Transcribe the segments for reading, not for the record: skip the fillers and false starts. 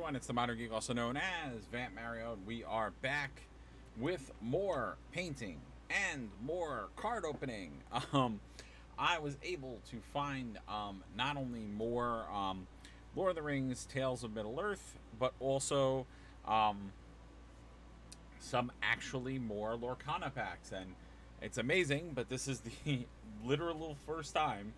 everyone, it's the Modern Geek, also known as Vamp Mario, and we are back with more painting and more card opening. I was able to find not only more Lord of the Rings Tales of Middle-earth, but also some actually more Lorcana packs, and it's amazing, but this is the literal first time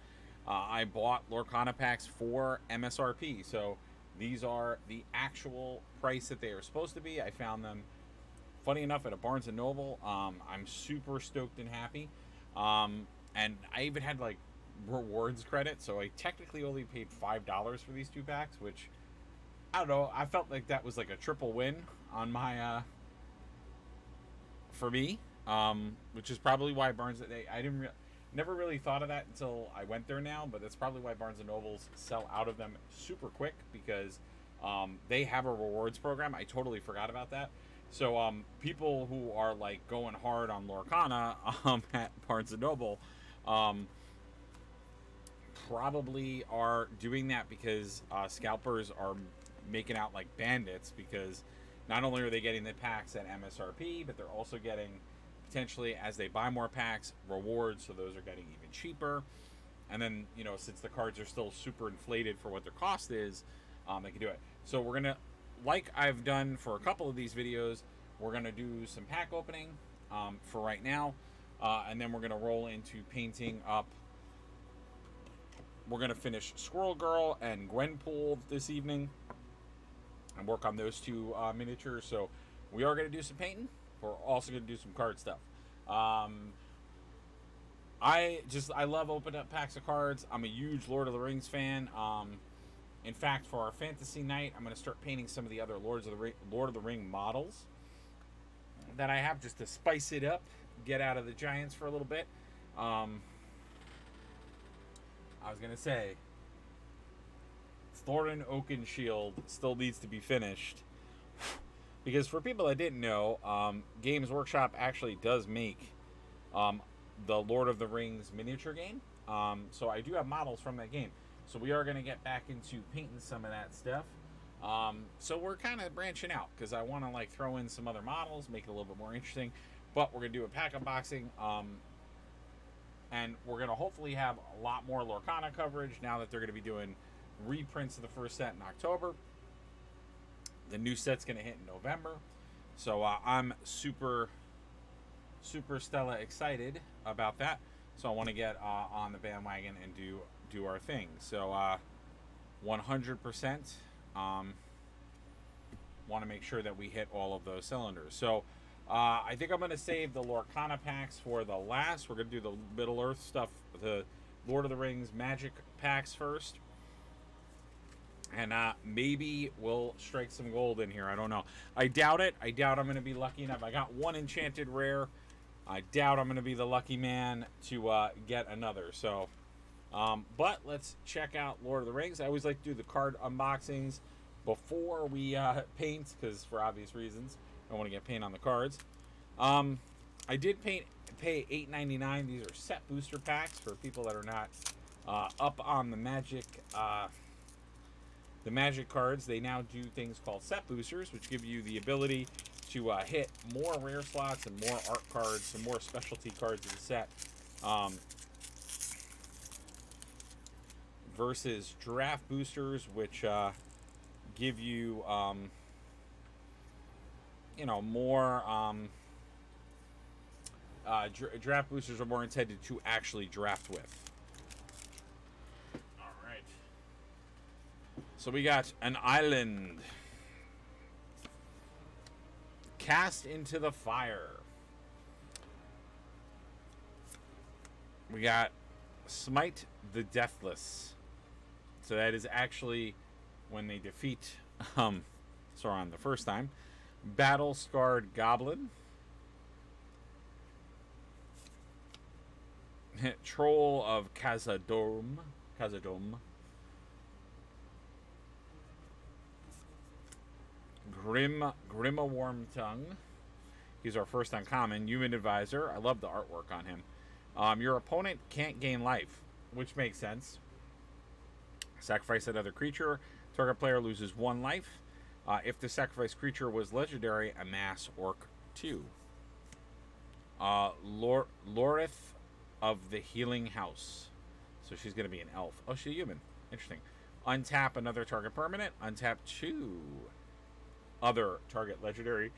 I bought Lorcana packs for MSRP, so these are the actual price that they are supposed to be. I found them, funny enough, at a Barnes & Noble. I'm super stoked and happy. And I even had, like, rewards credit, so I technically only paid $5 for these 2 packs, which, I don't know, I felt like that was like a triple win on my, for me, which is probably why Barnes, never really thought of that until I went there now, but that's probably why Barnes & Nobles sell out of them super quick, because they have a rewards program. I totally forgot about that. So people who are like going hard on Lorcana at Barnes & Noble probably are doing that because scalpers are making out like bandits, because not only are they getting the packs at MSRP, but they're also getting, potentially, as they buy more packs, rewards, so those are getting even cheaper. And then, you know, since the cards are still super inflated for what their cost is, they can do it. So we're gonna, like I've done for a couple of these videos, we're gonna do some pack opening for right now, and then we're gonna roll into painting up. We're gonna finish Squirrel Girl and Gwenpool this evening and work on those 2 miniatures. So we are gonna do some painting. We're also going to do some card stuff. I love opening up packs of cards. I'm a huge Lord of the Rings fan. In fact, for our fantasy night, I'm going to start painting some of the other Lord of the Ring models that I have, just to spice it up, get out of the Giants for a little bit. I was going to say, Thorin Oakenshield still needs to be finished. Because for people that didn't know, Games Workshop actually does make the Lord of the Rings miniature game. So I do have models from that game. So we are going to get back into painting some of that stuff. So we're kind of branching out, because I want to like throw in some other models, make it a little bit more interesting. But we're going to do a pack unboxing. And we're going to hopefully have a lot more Lorcana coverage now that they're going to be doing reprints of the first set in October. The new set's going to hit in November. So I'm super Stella excited about that. So I want to get on the bandwagon and do our thing. So 100% want to make sure that we hit all of those cylinders. So I think I'm going to save the Lorcana packs for the last. We're going to do the Middle-earth stuff, the Lord of the Rings magic packs first. And maybe we'll strike some gold in here. I don't know. I doubt it. I doubt I'm going to be lucky enough. I got 1 enchanted rare. I doubt I'm going to be the lucky man to get another. So, but let's check out Lord of the Rings. I always like to do the card unboxings before we paint, because for obvious reasons, I don't want to get paint on the cards. I did pay $8.99. These are set booster packs for people that are not up on the Magic. The Magic cards. They now do things called set boosters, which give you the ability to hit more rare slots and more art cards, some more specialty cards in the set, versus draft boosters, which give you, more. Draft boosters are more intended to actually draft with. All right. So we got an island. Cast into the fire. We got Smite the Deathless. So that is actually when they defeat Sauron the first time. Battle Scarred Goblin. Troll of Khazad-dûm. Grima Wormtongue. He's our first uncommon. Human Advisor. I love the artwork on him. Your opponent can't gain life, which makes sense. Sacrifice another creature. Target player loses 1 life. If the sacrificed creature was legendary, amass Orc 2. Lorith of the Healing House. So she's going to be an elf. Oh, she's a human. Interesting. Untap another target permanent. Untap 2 other target legendary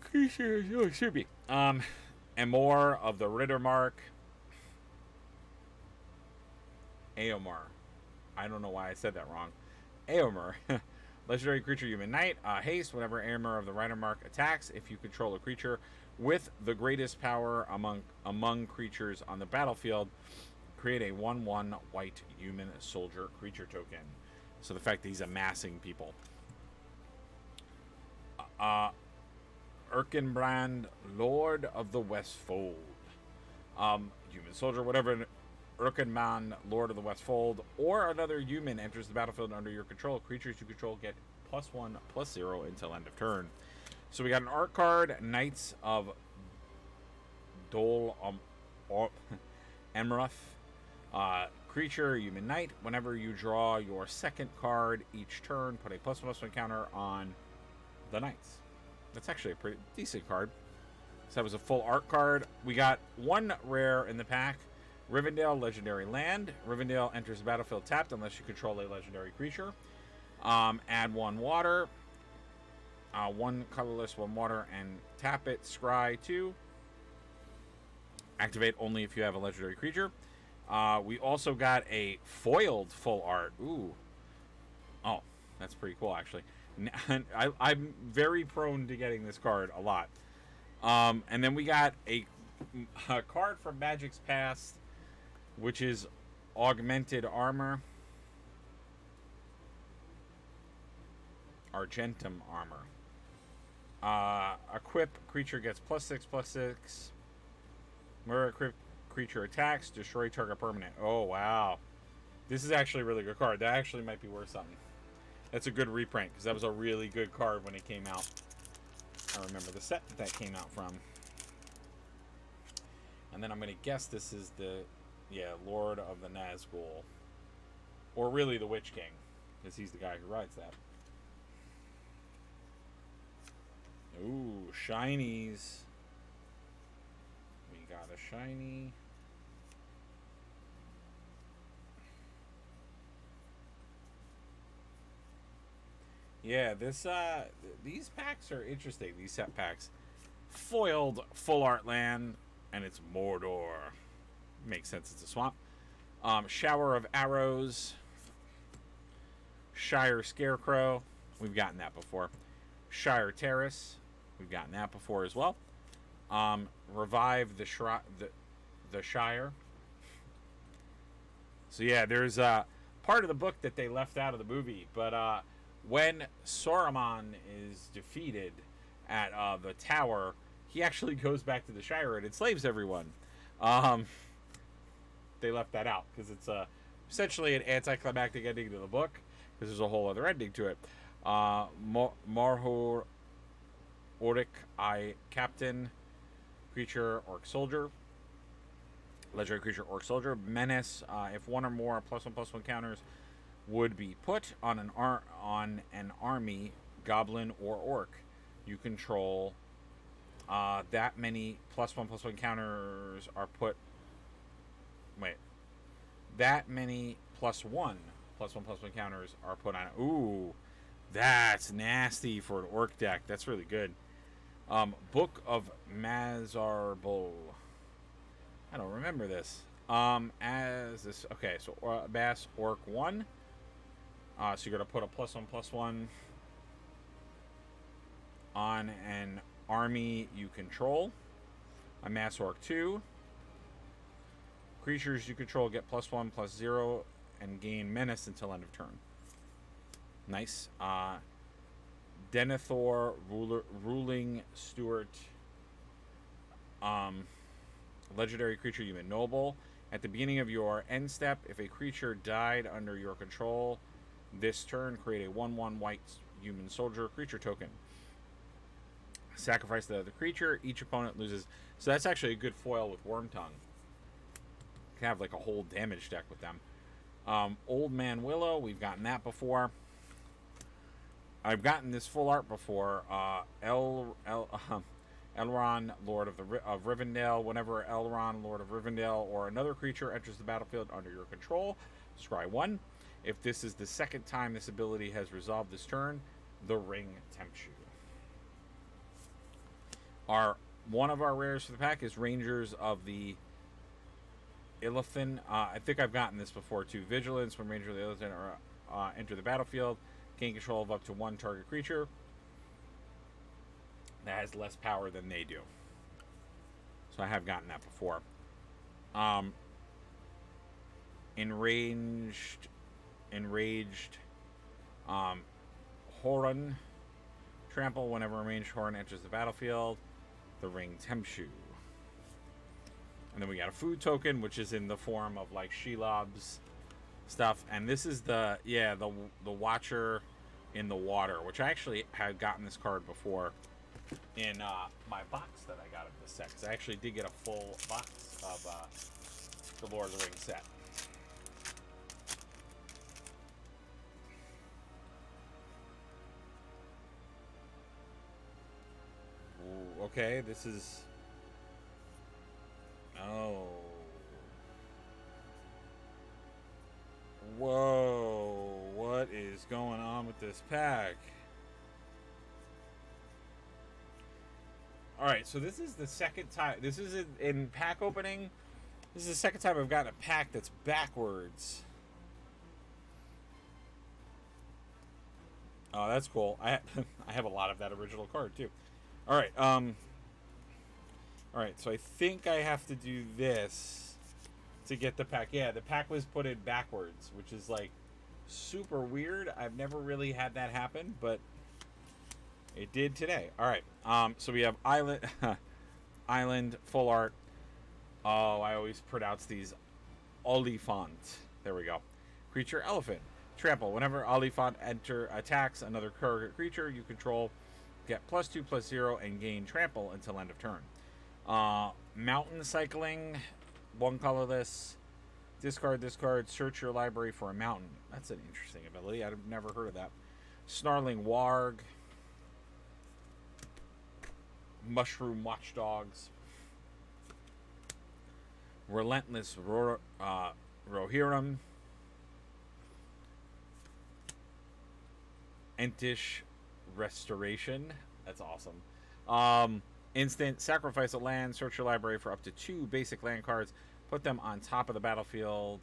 creatures. Oh, it should be. And more of the Rittermark. Aomar. I don't know why I said that wrong. Aomar. Legendary creature, human knight. Haste. Whenever Aomar of the Rittermark attacks, if you control a creature with the greatest power among creatures on the battlefield, create a 1/1 white human soldier creature token. So the fact that he's amassing people. Erkenbrand, Lord of the Westfold. Human soldier, whatever Erkenbrand, Lord of the Westfold, or another human enters the battlefield under your control. Creatures you control get +1/+0 until end of turn. So we got an art card, Knights of Dol Emrath. Creature, human knight. Whenever you draw your second card each turn, put a +1/+1 counter on the knights. That's actually a pretty decent card. So that was a full art card. We got one rare in the pack. Rivendell, legendary land. Rivendell enters the battlefield tapped unless you control a legendary creature. Add 1 water. 1 colorless, 1 water, and tap it. Scry 2. Activate only if you have a legendary creature. We also got a foiled full art. Ooh. Oh, that's pretty cool, actually. I'm very prone to getting this card a lot. And then we got a card from Magic's Past, which is Augmented Armor. Argentum Armor. Equip, creature gets +6/+6. Whenever equip creature attacks, destroy target permanent. Oh, wow. This is actually a really good card. That actually might be worth something. That's a good reprint, because that was a really good card when it came out. I remember the set that came out from. And then I'm going to guess this is the, Lord of the Nazgul. Or really the Witch King, because he's the guy who rides that. Ooh, shinies. We got a shiny. Yeah, these packs are interesting. These set packs. Foiled full art land, and it's Mordor. Makes sense. It's a swamp. Shower of Arrows. Shire Scarecrow. We've gotten that before. Shire Terrace. We've gotten that before as well. Revive the Shire. So yeah, there's part of the book that they left out of the movie, but when Saruman is defeated at the tower, he actually goes back to the Shire and enslaves everyone. They left that out because it's essentially an anticlimactic ending to the book, because there's a whole other ending to it. Marhor Oric I Captain. Creature, Orc Soldier. Legendary creature, Orc Soldier. Menace. If 1 or more +1/+1 counters would be put on an army, goblin or orc, you control, that many +1/+1 counters are put. Wait. That many +1/+1 counters are put on. Ooh, that's nasty for an orc deck. That's really good. Book of Mazarbul. I don't remember this. As this. Okay, so Bass Orc 1. So you're going to put a +1/+1 on an army you control. A Mass Orc 2. Creatures you control get +1/+0 and gain menace until end of turn. Nice. Denethor, ruling steward. Legendary creature, human noble. At the beginning of your end step, if a creature died under your control this turn, create a 1/1 white human soldier creature token. Sacrifice the other creature. Each opponent loses. So that's actually a good foil with Wormtongue. You can have like a whole damage deck with them. Old Man Willow, we've gotten that before. I've gotten this full art before. Elrond, Lord of Rivendell. Whenever Elrond, Lord of Rivendell, or another creature enters the battlefield under your control, scry 1. If this is the second time this ability has resolved this turn, the ring tempts you. One of our rares for the pack is Rangers of the Illithin. I think I've gotten this before too. Vigilance: when Rangers of the Illithin enter the battlefield, gain control of up to one target creature that has less power than they do. So I have gotten that before. Enraged Horan. Trample: whenever a ranged Horan enters the battlefield, the ring tempts you. And then we got a food token, which is in the form of like Shelob's stuff. And this is the Watcher in the Water, which I actually had gotten this card before in my box that I got of this set. Because I actually did get a full box of the Lord of the Rings set. Ooh, okay, this is... Oh. Whoa. What is going on with this pack? Alright, so this is the second time. This is in pack opening. This is the second time I've gotten a pack that's backwards. Oh, that's cool. I have a lot of that original card, too. Alright, Alright, so I think I have to do this to get the pack. Yeah, the pack was put in backwards, which is like super weird. I've never really had that happen, but it did today. Alright, so we have Island full art. Oh, I always pronounce these Oliphant. There we go. Creature Elephant. Trample. Whenever Oliphant attacks another target creature you control, get +2/+0 and gain trample until end of turn. Mountain cycling, one colorless. Discard, search your library for a mountain. That's an interesting ability. I've never heard of that. Snarling Warg. Mushroom Watchdogs. Relentless Rohirrim. Entish Restoration. That's awesome. Instant: sacrifice a land, search your library for up to 2 basic land cards, put them on top of the battlefield,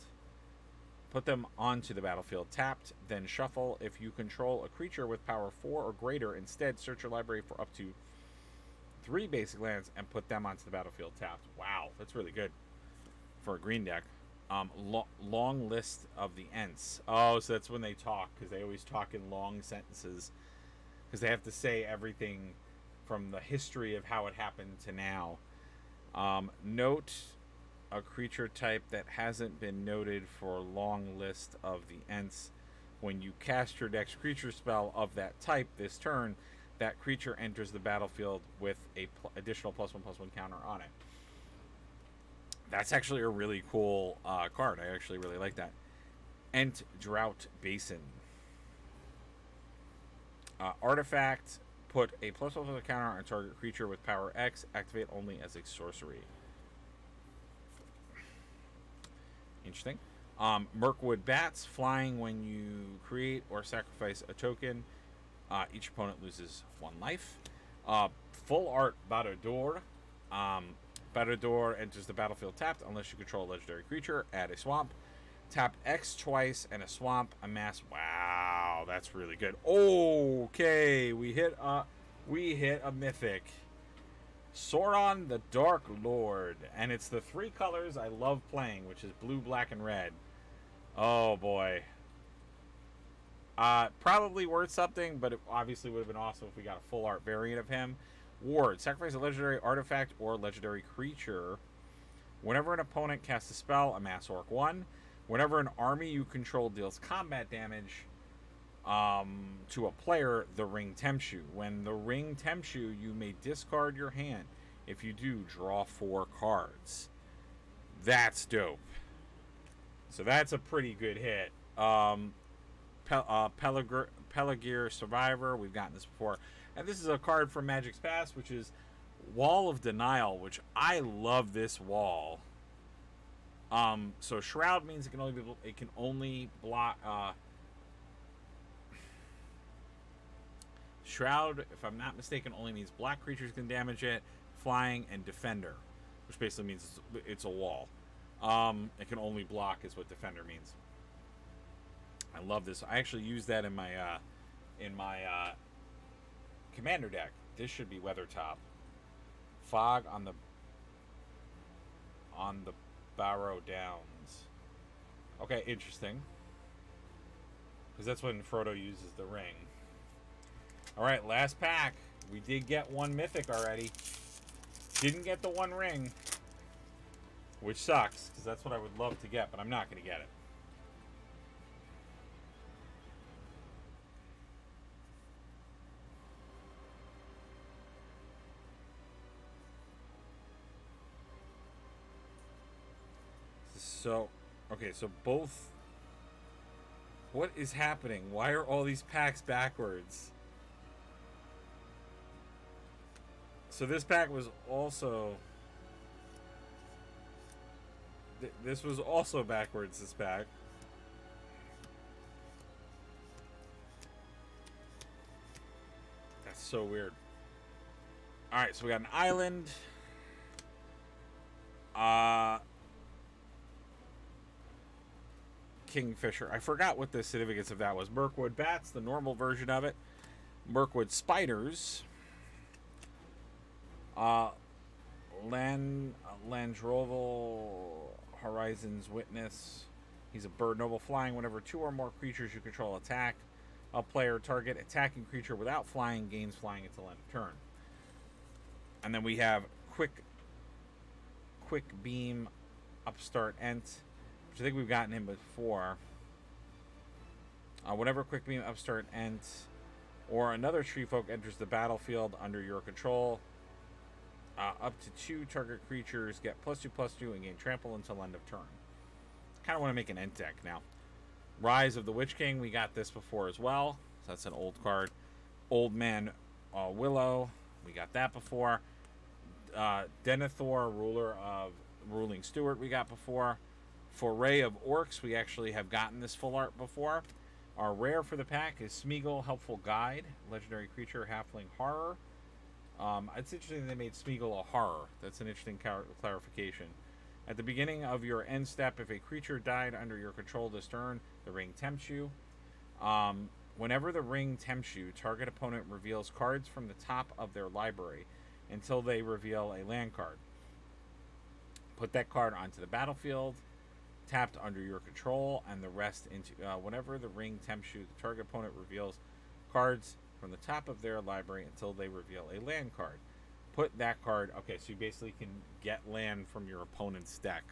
put them onto the battlefield tapped, then shuffle. If you control a creature with power 4 or greater, instead search your library for up to 3 basic lands and put them onto the battlefield tapped. Wow, that's really good for a green deck. Long list of the Ents. Oh, so that's when they talk, because they always talk in long sentences, because they have to say everything from the history of how it happened to now. Note a creature type that hasn't been noted for a long list of the Ents. When you cast your next creature spell of that type this turn, that creature enters the battlefield with a additional +1/+1 counter on it. That's actually a really cool card. I actually really like that. Ent Drought Basin. Artifact. Put a +1/+1 counter on a target creature with power X. Activate only as a sorcery. Interesting. Mirkwood Bats. Flying when you create or sacrifice a token. Each opponent loses 1 life. Full art Batador. Batador enters the battlefield tapped unless you control a legendary creature. Add a swamp. Tap X twice and a swamp. Amass. Wow, that's really good. Okay, we hit a mythic. Sauron the Dark Lord, and it's the 3 colors I love playing, which is blue, black, and red. Oh boy. Probably worth something, but it obviously would have been awesome if we got a full art variant of him. Ward. Sacrifice a legendary artifact or legendary creature. Whenever an opponent casts a spell, amass Orc 1. Whenever an army you control deals combat damage to a player, the ring tempts you. When the ring tempts you, you may discard your hand. If you do, draw 4 cards. That's dope. So that's a pretty good hit. Pelagear Survivor. We've gotten this before. And this is a card from Magic's Past, which is Wall of Denial, which I love this wall. So Shroud means it can only block. Shroud, if I'm not mistaken, only means black creatures can damage it, flying, and defender, which basically means it's a wall. It can only block is what defender means. I love this. I actually use that in my commander deck. This should be Weathertop. Fog on the Barrow Downs. Okay, interesting. Because that's when Frodo uses the ring. Alright, last pack. We did get one mythic already. Didn't get the one ring. Which sucks, because that's what I would love to get, but I'm not going to get it. So, okay, so both... What is happening? Why are all these packs backwards? So this pack was also... This was also backwards, this pack. That's so weird. Alright, so we got an island. Kingfisher. I forgot what the significance of that was. Mirkwood Bats, the normal version of it. Mirkwood Spiders. Landroval Horizon's Witness. He's a bird noble flying. Whenever two or more creatures you control attack a player, target attacking creature without flying gains flying until end of turn. And then we have Quick Beam Upstart Ent, which I think we've gotten him before. Whenever Quick Beam Upstart Ent or another tree folk enters the battlefield under your control, up to 2 target creatures get +2/+2 and gain trample until end of turn. Kind of want to make an Ent deck now. Rise of the Witch King, we got this before as well. So that's an old card. Old Man Willow, we got that before. Denethor, Ruling Steward, we got before. Foray of Orcs, we actually have gotten this full art before. Our rare for the pack is Smeagol, Helpful Guide, legendary creature, halfling horror. It's interesting they made Smeagol a horror. That's an interesting clarification. At the beginning of your end step, if a creature died under your control this turn, the ring tempts you. Whenever the ring tempts you, target opponent reveals cards from the top of their library until they reveal a land card. Put that card onto the battlefield, tapped under your control, and the rest into... whenever the ring tempts you, the target opponent reveals cards from the top of their library until they reveal a land card. Put that card... Okay, so you basically can get land from your opponent's deck.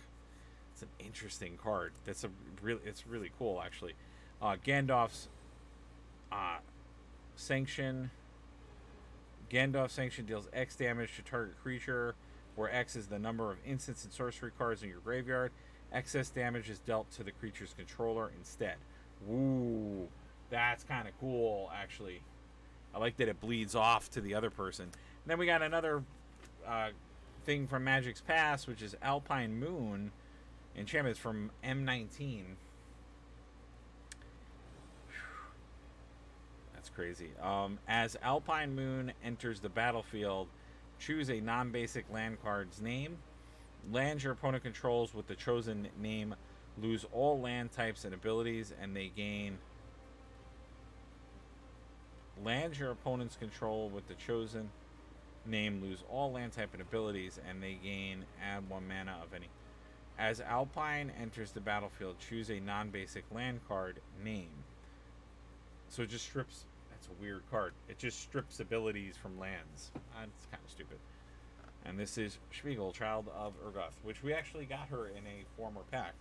It's an interesting card. It's really cool, actually. Gandalf's Sanction. Gandalf's Sanction deals X damage to target creature, where X is the number of instants and sorcery cards in your graveyard. Excess damage is dealt to the creature's controller instead. Ooh, that's kind of cool, actually. I like that it bleeds off to the other person. And then we got another thing from Magic's Past, which is Alpine Moon enchantments from M19. That's crazy. As Alpine Moon enters the battlefield, choose a non-basic land card's name. Lands your opponent controls with the chosen name lose all land types and abilities, and they gain... Lands your opponent's control with the chosen name lose all land type and abilities, and they gain add 1 mana of any. As Alpine enters the battlefield, choose a non-basic land card name. So it just strips... That's a weird card. It just strips abilities from lands. It's kind of stupid. And this is Smeagol, Child of Urgoth, which we actually got her in a former pack.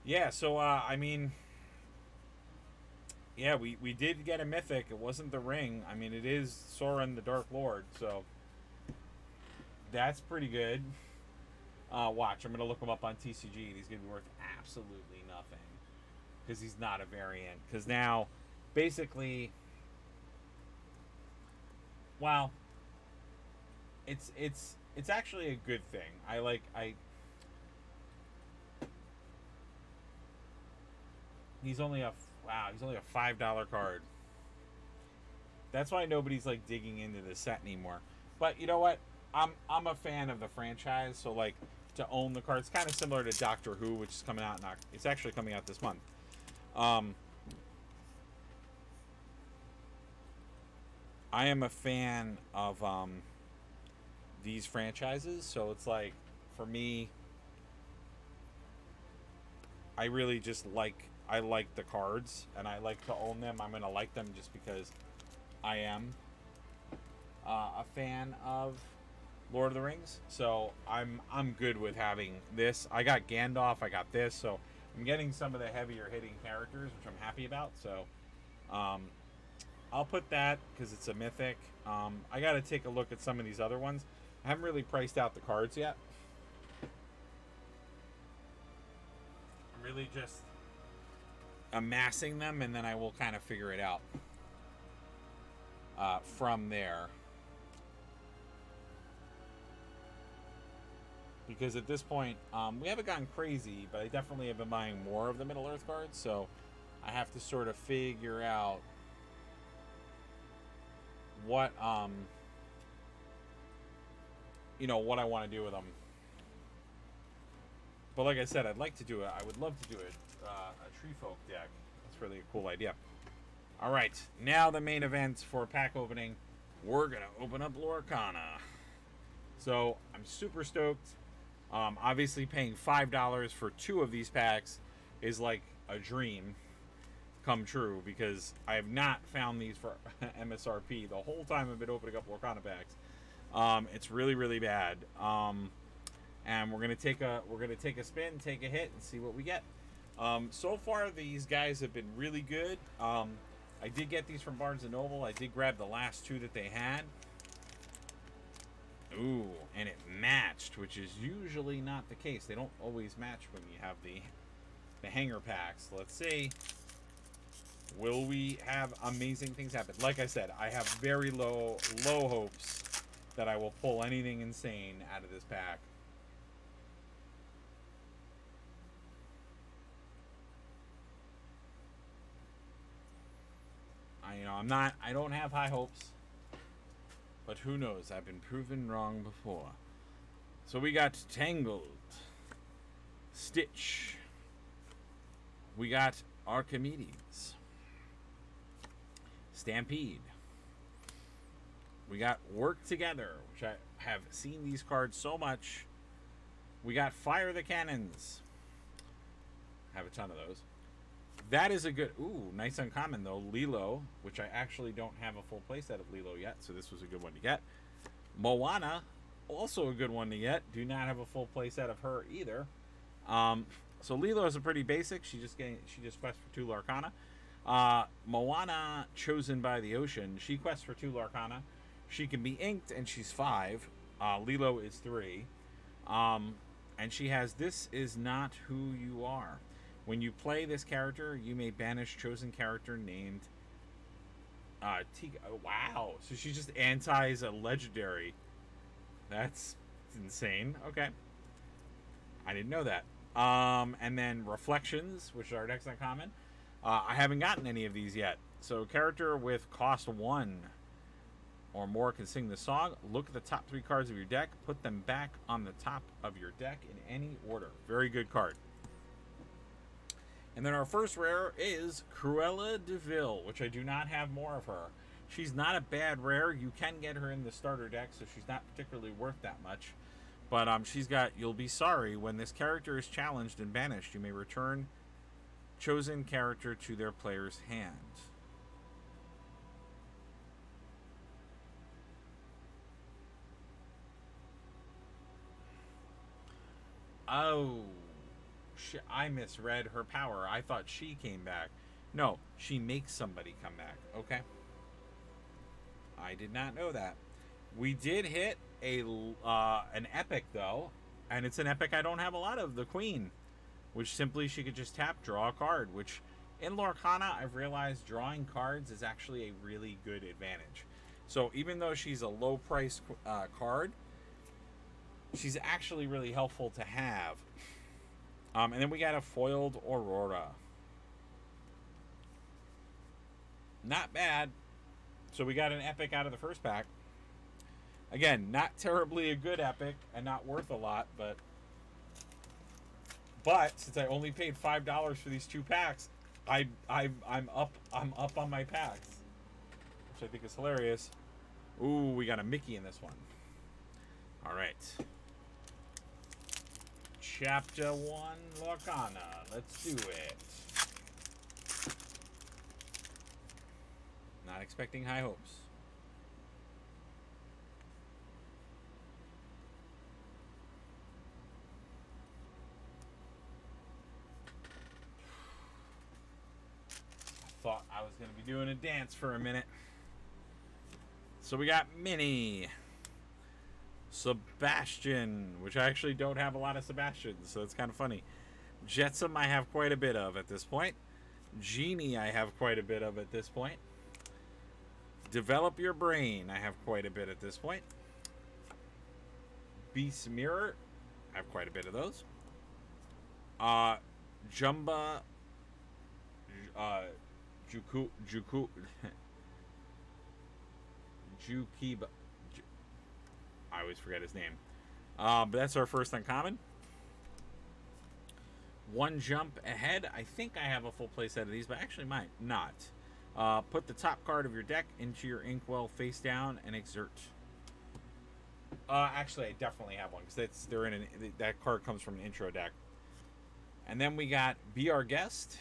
Yeah, so, I mean... Yeah, we did get a mythic. It wasn't the ring. I mean, it is Sauron the Dark Lord, so... That's pretty good. Watch, I'm going to look him up on TCG, and he's going to be worth absolutely nothing. Because he's not a variant. Because now basically, well, it's actually a good thing. I he's only a wow, he's only a $5 card. That's why nobody's like digging into the set anymore. But you know what? I'm a fan of the franchise, so like to own the cards, kind of similar to Doctor Who, which is coming out. It's actually coming out this month. Um, I am a fan of these franchises, so it's like for me, I really just I like the cards and I like to own them. I'm gonna like them just because I am a fan of Lord of the Rings. So I'm good with having this. I got Gandalf, I got this, so I'm getting some of the heavier hitting characters, which I'm happy about. So um, I'll put that because it's a mythic. I got to take a look at some of these other ones. I haven't really priced out the cards yet. I'm really just amassing them, and then I will kind of figure it out from there. Because at this point, we haven't gotten crazy, but I definitely have been buying more of the Middle Earth cards, so I have to sort of figure out what what I want to do with them. But like I said, I'd like to do it. I would love to do a Tree Folk deck. That's really a cool idea. All right, now the main event for pack opening. We're gonna open up Lorcana. So I'm super stoked. Obviously, paying $5 for 2 of these packs is like a dream come true because I have not found these for MSRP the whole time I've been opening up Lorcana packs. It's really, really bad. And we're gonna take a spin, take a hit, and see what we get. So far, these guys have been really good. I did get these from Barnes & Noble. I did grab the last 2 that they had. Ooh, and it matched, which is usually not the case. They don't always match when you have the hanger packs. Let's see. Will we have amazing things happen? Like I said, I have very low hopes that I will pull anything insane out of this pack. I don't have high hopes. But who knows? I've been proven wrong before. So we got Tangled, Stitch. We got Archimedes, Stampede. We got Work Together, which I have seen these cards so much. We got Fire the Cannons. Have a ton of those. That is a good... Ooh, nice uncommon, though. Lilo, which I actually don't have a full playset of Lilo yet, so this was a good one to get. Moana, also a good one to get. Do not have a full playset of her either. So Lilo is a pretty basic. She just quests for 2 Lorcana. Moana, Chosen by the Ocean. She quests for 2 Lorcana. She can be inked, and she's 5. Lilo is 3. And she has This Is Not Who You Are. When you play this character, you may banish chosen character named Tika. Oh, wow. So she just antis a legendary. That's insane. Okay. I didn't know that. And then Reflections, which are our next uncommon. I haven't gotten any of these yet. So character with cost 1 or more can sing the song. Look at the top 3 cards of your deck. Put them back on the top of your deck in any order. Very good card. And then our first rare is Cruella de Vil, which I do not have more of her. She's not a bad rare. You can get her in the starter deck, so she's not particularly worth that much. But she's got, you'll be sorry, when this character is challenged and banished, you may return chosen character to their player's hand. Oh, I misread her power. I thought she came back. No, she makes somebody come back. Okay. I did not know that. We did hit an epic, though. And it's an epic I don't have a lot of. The Queen. Which simply she could just tap, draw a card. Which In Lorcana, I've realized drawing cards is actually a really good advantage. So even though she's a low price card, she's actually really helpful to have. And then we got a foiled Aurora. Not bad. So we got an epic out of the first pack. Again, not terribly a good epic and not worth a lot, but since I only paid $5 for these 2 packs, I'm up on my packs, which I think is hilarious. Ooh, we got a Mickey in this one. All right. Chapter 1, Lorcana. Let's do it. Not expecting high hopes. I thought I was going to be doing a dance for a minute. So we got Minnie. Sebastian, which I actually don't have a lot of Sebastians, so it's kind of funny. Jetsam I have quite a bit of at this point. Genie I have quite a bit of at this point. Develop Your Brain I have quite a bit at this point. Beast Mirror I have quite a bit of those. Jumba Jukiba I always forget his name. But that's our first uncommon. One Jump Ahead. I think I have a full play set of these, but actually might not. Put the top card of your deck into your inkwell face down and exert. Actually, I definitely have one because that card comes from an intro deck. And then we got Be Our Guest,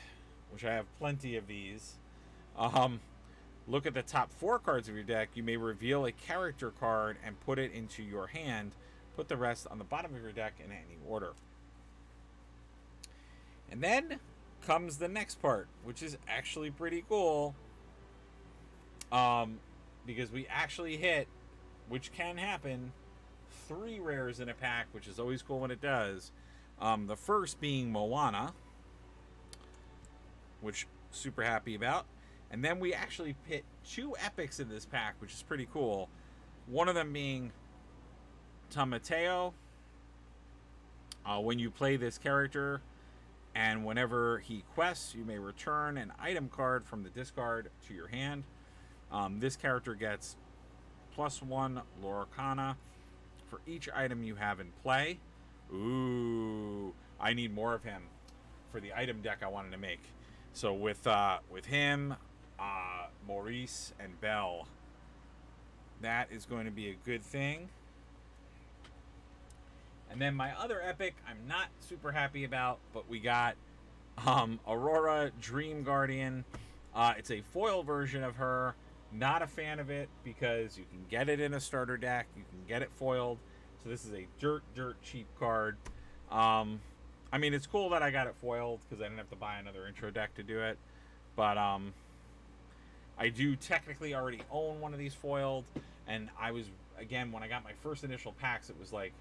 which I have plenty of these. Look at the top 4 cards of your deck. You may reveal a character card and put it into your hand. Put the rest on the bottom of your deck in any order. And then comes the next part, which is actually pretty cool. Because we actually hit, which can happen, 3 rares in a pack, which is always cool when it does. The first being Moana, which super happy about. And then we actually hit 2 epics in this pack, which is pretty cool. One of them being Tamateo. When you play this character, and whenever he quests, you may return an item card from the discard to your hand. This character gets +1 Lorcana for each item you have in play. Ooh, I need more of him for the item deck I wanted to make. So with him, Maurice, and Belle, that is going to be a good thing. And then my other epic I'm not super happy about, but we got Aurora Dream Guardian. It's a foil version of her. Not a fan of it because you can get it in a starter deck. You can get it foiled. So this is a dirt cheap card. I mean, it's cool that I got it foiled because I didn't have to buy another intro deck to do it. But I do technically already own one of these foiled. And I was, again, when I got my first initial packs, it was like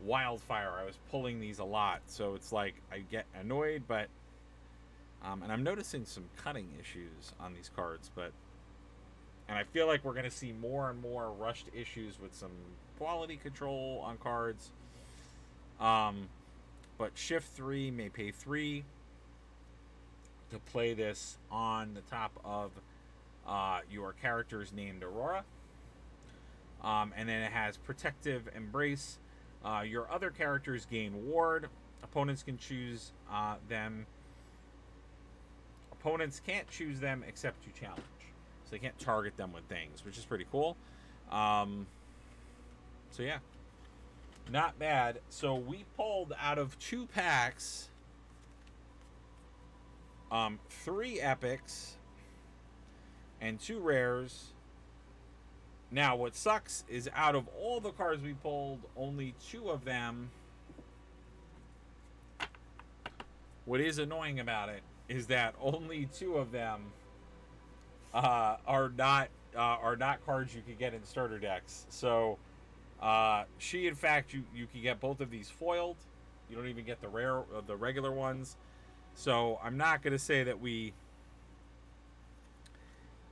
wildfire. I was pulling these a lot. So it's like I get annoyed, but... and I'm noticing some cutting issues on these cards, but... And I feel like we're going to see more and more rushed issues with some quality control on cards. But Shift 3 may pay 3 to play this on the top of your character's named Aurora. And then it has Protective Embrace. Your other characters gain Ward. Opponents can choose them. Opponents can't choose them except to challenge. So they can't target them with things, which is pretty cool. So yeah, not bad. So we pulled out of 2 packs, 3 epics and 2 rares. Now what sucks is out of all the cards we pulled, only 2 of them. What is annoying about it is that only 2 of them are not cards you could get in starter decks. So in fact, you can get both of these foiled. You don't even get the regular ones. So I'm not going to say that we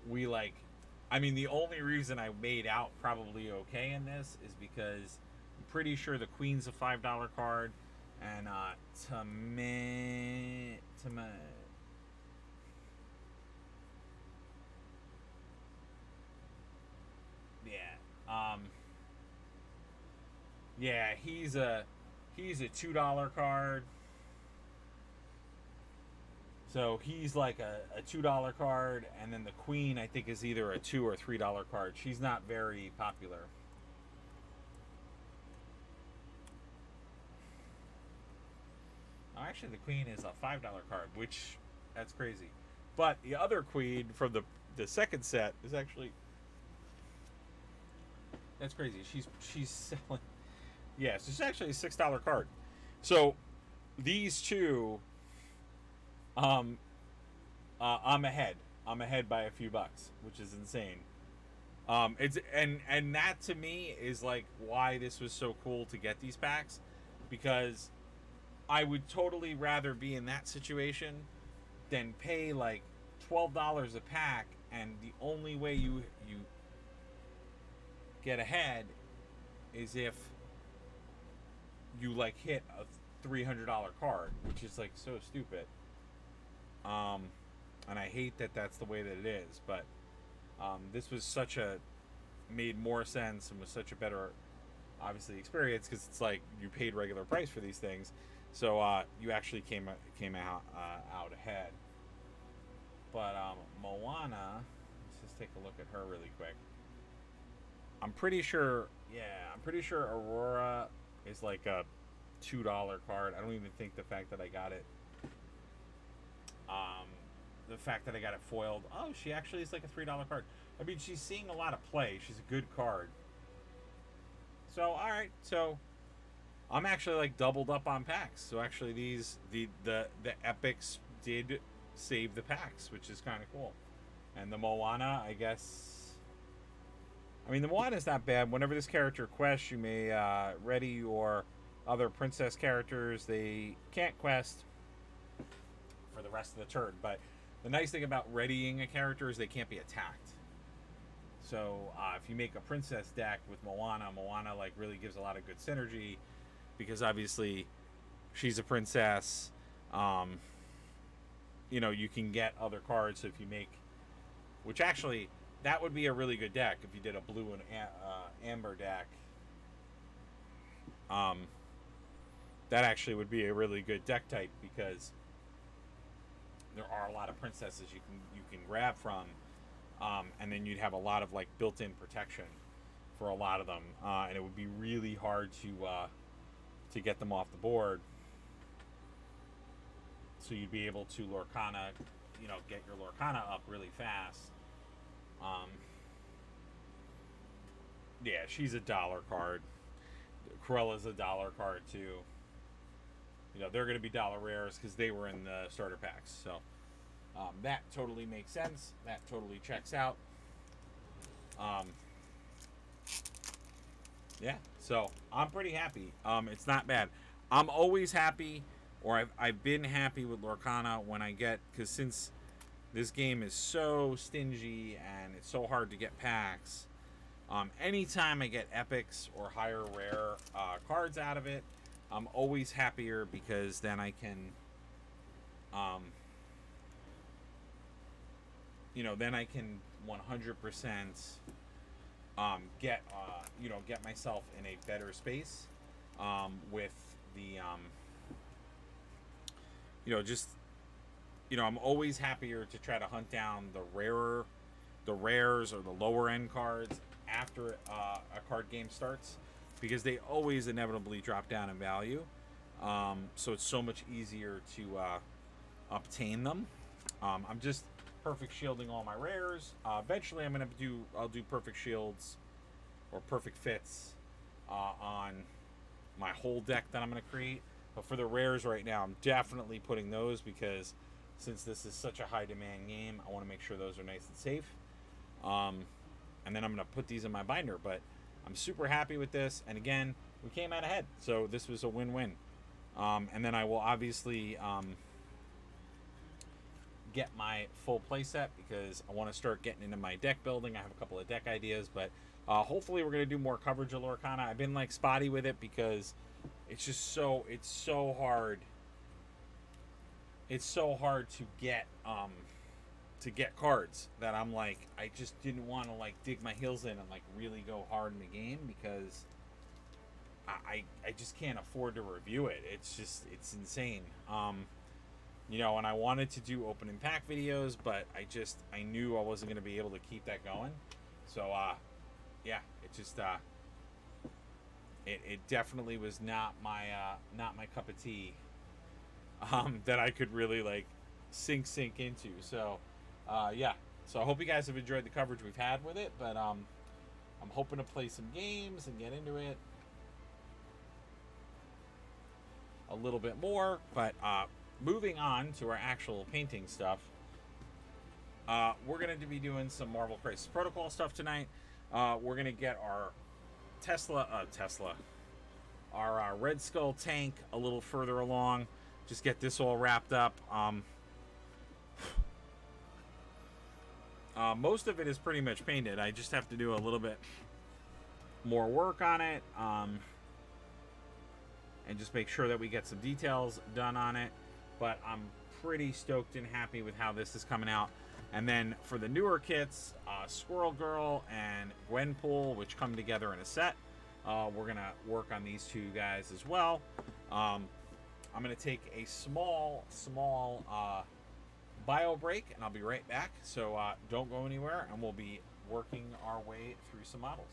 we like, I mean, the only reason I made out probably okay in this is because I'm pretty sure the Queen's a $5 card, and yeah, yeah, he's a $2 card. So he's like a $2 card, and then the Queen I think is either a $2 or $3 card. She's not very popular. Oh, actually, the Queen is a $5 card, which that's crazy. But the other Queen from the second set is actually that's crazy. She's selling. Yes, it's actually a $6 card. So these two, um, I'm ahead. I'm ahead by a few bucks, which is insane. It's and that to me is like why this was so cool to get these packs, because I would totally rather be in that situation than pay like $12 a pack, and the only way you get ahead is if you like hit a $300 card, which is like so stupid. Um, and I hate that that's the way that it is, but this was such a made more sense and was such a better obviously experience because it's like you paid regular price for these things, so you actually came out ahead. But Moana, let's just take a look at her really quick. I'm pretty sure, yeah, I'm pretty sure Aurora is like a $2 card. I don't even think the fact that I got it, um, the fact that I got it foiled. Oh, she actually is like a $3 card. I mean, she's seeing a lot of play. She's a good card. So all right, so I'm actually like doubled up on packs. So actually, the epics did save the packs, which is kind of cool. And the Moana, I guess. I mean, the Moana is not bad. Whenever this character quests, you may ready your other princess characters. They can't quest for the rest of the turn. But the nice thing about readying a character is they can't be attacked. So if you make a princess deck with Moana, Moana like really gives a lot of good synergy because obviously she's a princess. You know, you can get other cards. So if you make, which actually that would be a really good deck if you did a blue and amber deck. That actually would be a really good deck type because there are a lot of princesses you can grab from, and then you'd have a lot of like built-in protection for a lot of them, and it would be really hard to get them off the board. So you'd be able to Lorcana, you know, get your Lorcana up really fast. Yeah, she's a dollar card. Cruella's a dollar card too. You know, they're going to be dollar rares because they were in the starter packs. So that totally makes sense. That totally checks out. Yeah, so I'm pretty happy. It's not bad. I'm always happy, or I've been happy with Lorcana when I get, because since this game is so stingy and it's so hard to get packs, anytime I get epics or higher rare cards out of it, I'm always happier because then I can, you know, then I can 100% get, you know, get myself in a better space with the, you know, just, you know, I'm always happier to try to hunt down the rares or the lower end cards after a card game starts, because they always inevitably drop down in value. So it's so much easier to obtain them. I'm just perfect shielding all my rares. Eventually, I'll do perfect shields or perfect fits on my whole deck that I'm going to create. But for the rares right now, I'm definitely putting those because since this is such a high demand game, I want to make sure those are nice and safe. And then I'm going to put these in my binder. But I'm super happy with this. And again, we came out ahead. So this was a win-win. And then I will obviously get my full playset because I want to start getting into my deck building. I have a couple of deck ideas, but hopefully we're going to do more coverage of Lorcana. I've been like spotty with it because it's just it's so hard. It's so hard to get cards that I'm like, I just didn't want to like dig my heels in and like really go hard in the game because I just can't afford to review it. It's insane. You know, and I wanted to do opening pack videos, but I knew I wasn't going to be able to keep that going. So yeah, it definitely was not my cup of tea. That I could really like sink into. So yeah. So I hope you guys have enjoyed the coverage we've had with it, but I'm hoping to play some games and get into it a little bit more. But moving on to our actual painting stuff, we're going to be doing some Marvel Crisis Protocol stuff tonight. We're going to get our our Red Skull tank a little further along. Just get this all wrapped up. Most of it is pretty much painted. I just have to do a little bit more work on it, and just make sure that we get some details done on it. But I'm pretty stoked and happy with how this is coming out. And then for the newer kits, Squirrel Girl and Gwenpool, which come together in a set, we're going to work on these two guys as well. I'm going to take a small bio break, and I'll be right back. So don't go anywhere, and we'll be working our way through some models.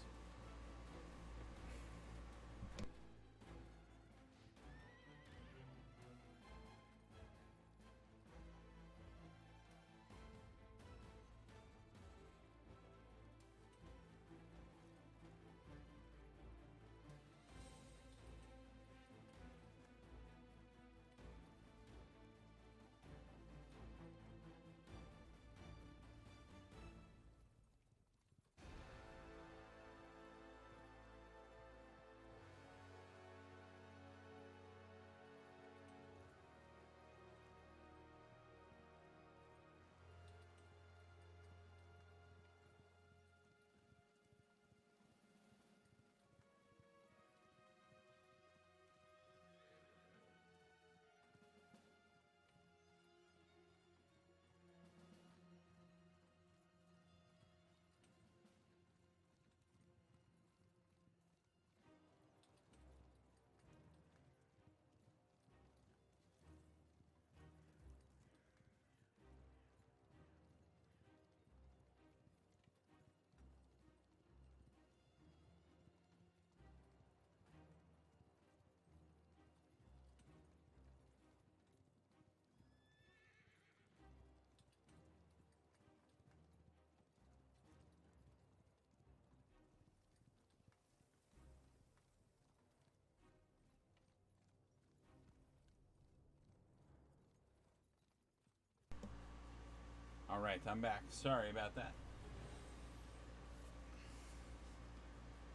All right, I'm back. Sorry about that.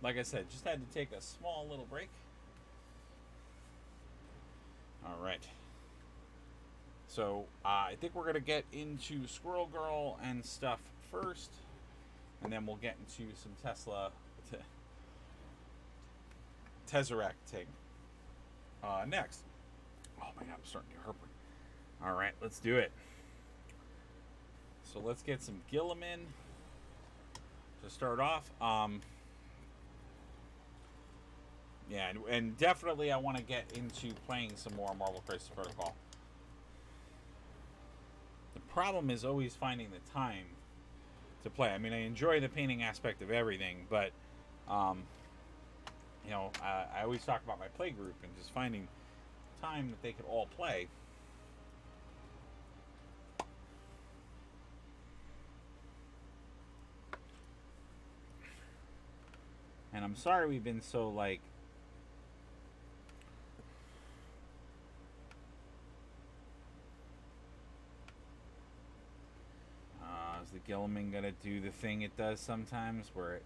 Like I said, just had to take a small little break. All right. So I think we're going to get into Squirrel Girl and stuff first, and then we'll get into some Tesseract next. Oh my god, I'm starting to hurt. All right, let's do it. So let's get some Gilliman to start off. Yeah, and definitely I want to get into playing some more Marvel Crisis Protocol. The problem is always finding the time to play. I mean, I enjoy the painting aspect of everything, but you know, I always talk about my play group and just finding time that they could all play. And I'm sorry we've been so like is the Gilliman gonna do the thing it does sometimes where it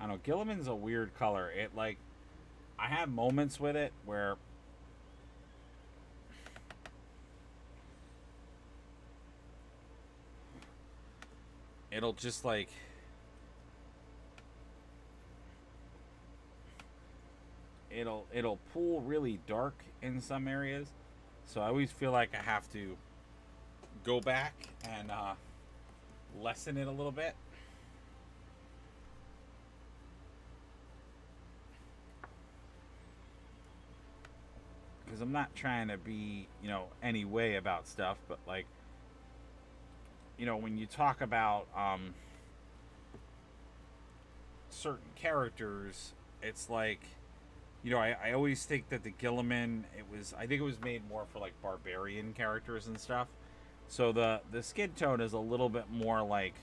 I don't know, Gilliman's a weird color. It like I have moments with it where it'll just like it'll pull really dark in some areas. So I always feel like I have to go back and lessen it a little bit. Because I'm not trying to be, any way about stuff, but like, when you talk about certain characters, it's like, I always think that the Gilliman, I think it was made more for like barbarian characters and stuff. So the skin tone is a little bit more like,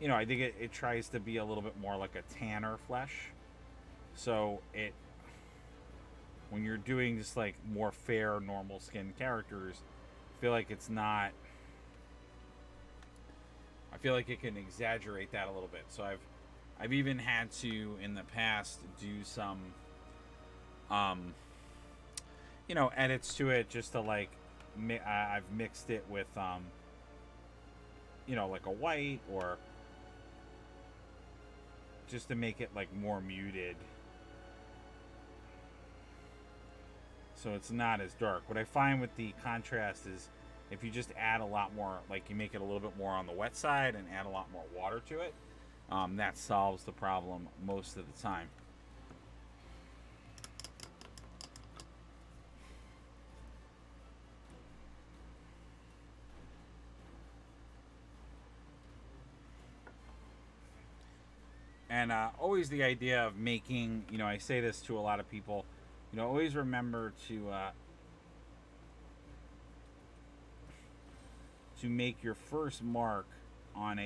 I think it tries to be a little bit more like a tanner flesh. So when you're doing just like more fair, normal skin characters, I feel like it's not. I feel like it can exaggerate that a little bit. So I've even had to in the past do some, edits to it just to like, I've mixed it with, like a white or just to make it like more muted. So it's not as dark. What I find with the contrast is if you just add a lot more, like you make it a little bit more on the wet side and add a lot more water to it, that solves the problem most of the time. And always the idea of making, I say this to a lot of people, always remember to make your first mark on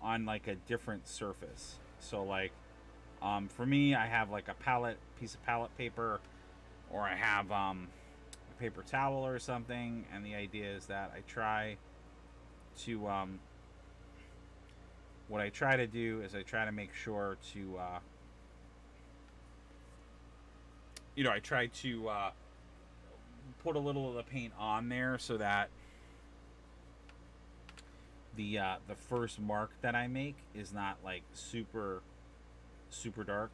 on like a different surface. So like, for me, I have like a piece of palette paper, or I have a paper towel or something, and the idea is that I try to what I try to do is I try to make sure to I try to put a little of the paint on there so that the first mark that I make is not like super dark,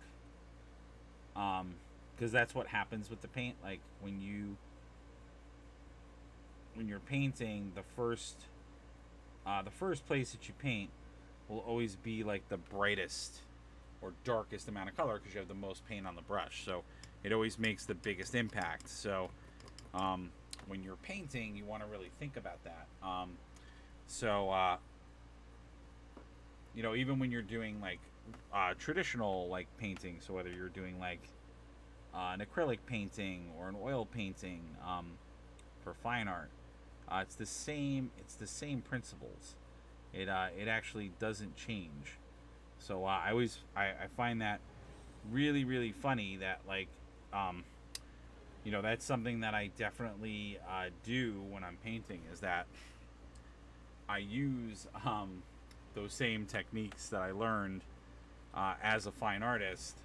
because that's what happens with the paint. Like when you're painting, the first place that you paint will always be like the brightest or darkest amount of color because you have the most paint on the brush. So it always makes the biggest impact. So when you're painting, you want to really think about that. Even when you're doing like traditional like painting, so whether you're doing like an acrylic painting or an oil painting for fine art, it's the same principles. It actually doesn't change. So I find that really funny that like that's something that I definitely do when I'm painting, is that I use those same techniques that I learned as a fine artist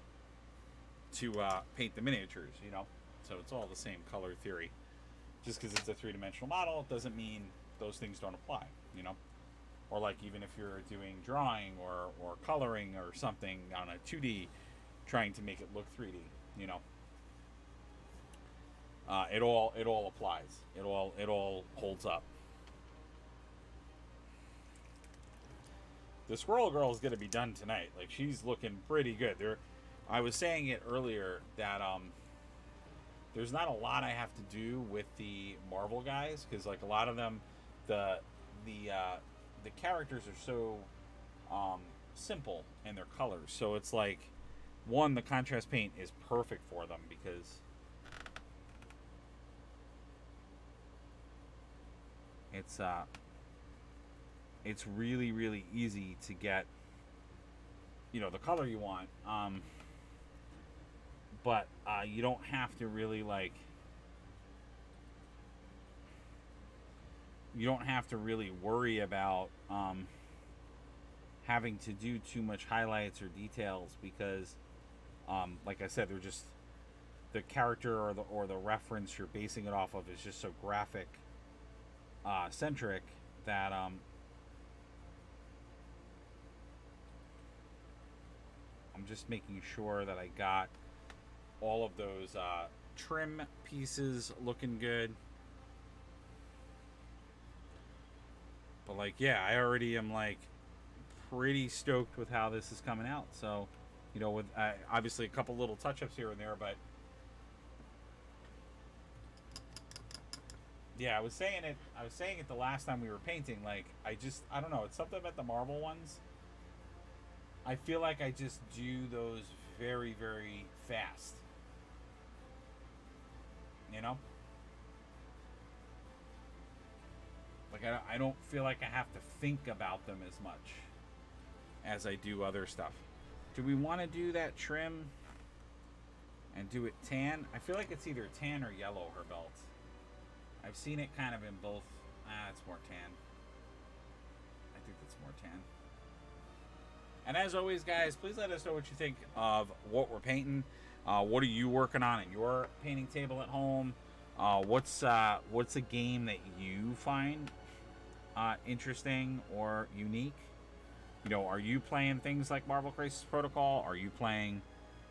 to paint the miniatures. So it's all the same color theory. Just because it's a three-dimensional model doesn't mean those things don't apply. Or like even if you're doing drawing or coloring or something on a 2D, trying to make it look 3D, it all applies. It all holds up. The Squirrel Girl is going to be done tonight. Like, she's looking pretty good. I was saying it earlier that there's not a lot I have to do with the Marvel guys, because like a lot of them, the characters are so simple in their colors. So it's like, one, the contrast paint is perfect for them because it's really easy to get the color you want, but you don't have to really like you don't have to really worry about having to do too much highlights or details because, like I said, they're just the character or the reference you're basing it off of is just so graphic centric that I'm just making sure that I got all of those trim pieces looking good. But like, yeah, I already am like pretty stoked with how this is coming out. So, with obviously a couple little touch-ups here and there, but yeah, I was saying it. I was saying it the last time we were painting. Like, I don't know. It's something about the marble ones. I feel like I just do those very, very fast. You know, like I don't feel like I have to think about them as much as I do other stuff. Do we want to do that trim and do it tan? I feel like it's either tan or yellow, her belt. I've seen it kind of in both. It's more tan. I think it's more tan. And as always, guys, please let us know what you think of what we're painting. What are you working on at your painting table at home? What's a game that you find interesting or unique? Are you playing things like Marvel Crisis Protocol? Are you playing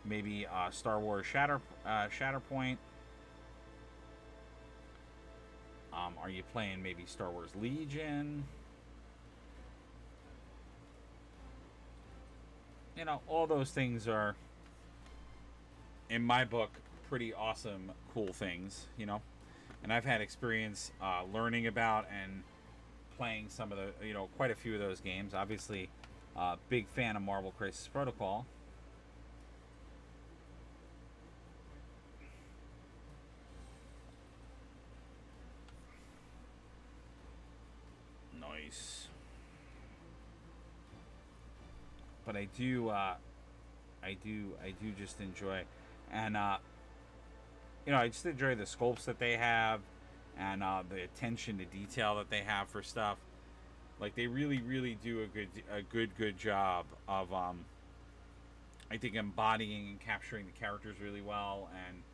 maybe Star Wars Shatterpoint? Are you playing maybe Star Wars Legion? All those things are, in my book, pretty awesome, cool things, And I've had experience learning about and playing some of the, quite a few of those games. Obviously, big fan of Marvel Crisis Protocol. Nice. But I do just enjoy, and I just enjoy the sculpts that they have, and the attention to detail that they have for stuff. Like they really, really do a good job of I think embodying and capturing the characters really well, and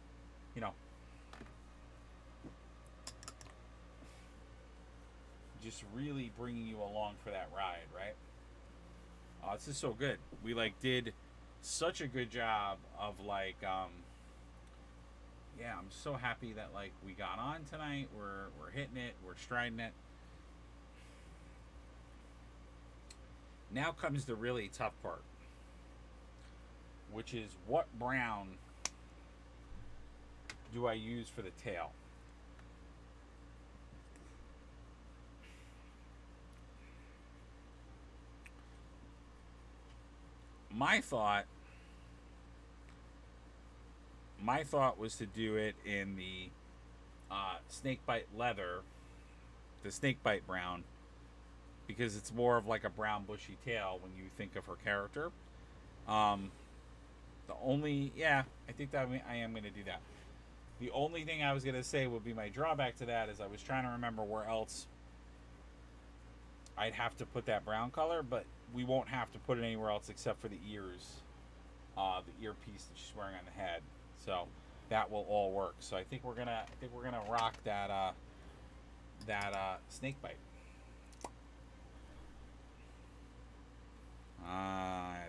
just really bringing you along for that ride, right? This is so good. We did such a good job of yeah, I'm so happy that we got on tonight. We're hitting it. We're striding it. Now comes the really tough part, which is what brown do I use for the tail? My thought was to do it in the snakebite leather, the snakebite brown, because it's more of like a brown bushy tail when you think of her character. I think that I am going to do that. The only thing I was going to say would be my drawback to that is I was trying to remember where else I'd have to put that brown color, but we won't have to put it anywhere else except for the ears, the earpiece that she's wearing on the head. So that will all work. So I think we're gonna rock that snake bite.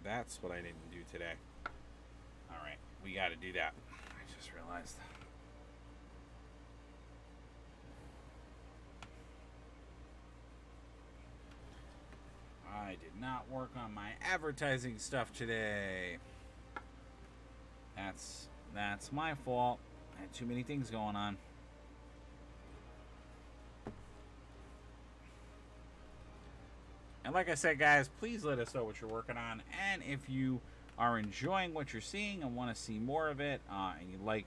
That's what I didn't do today. All right, we got to do that. I just realized. I did not work on my advertising stuff today. That's my fault. I had too many things going on. And like I said, guys, please let us know what you're working on. And if you are enjoying what you're seeing and want to see more of it, and you like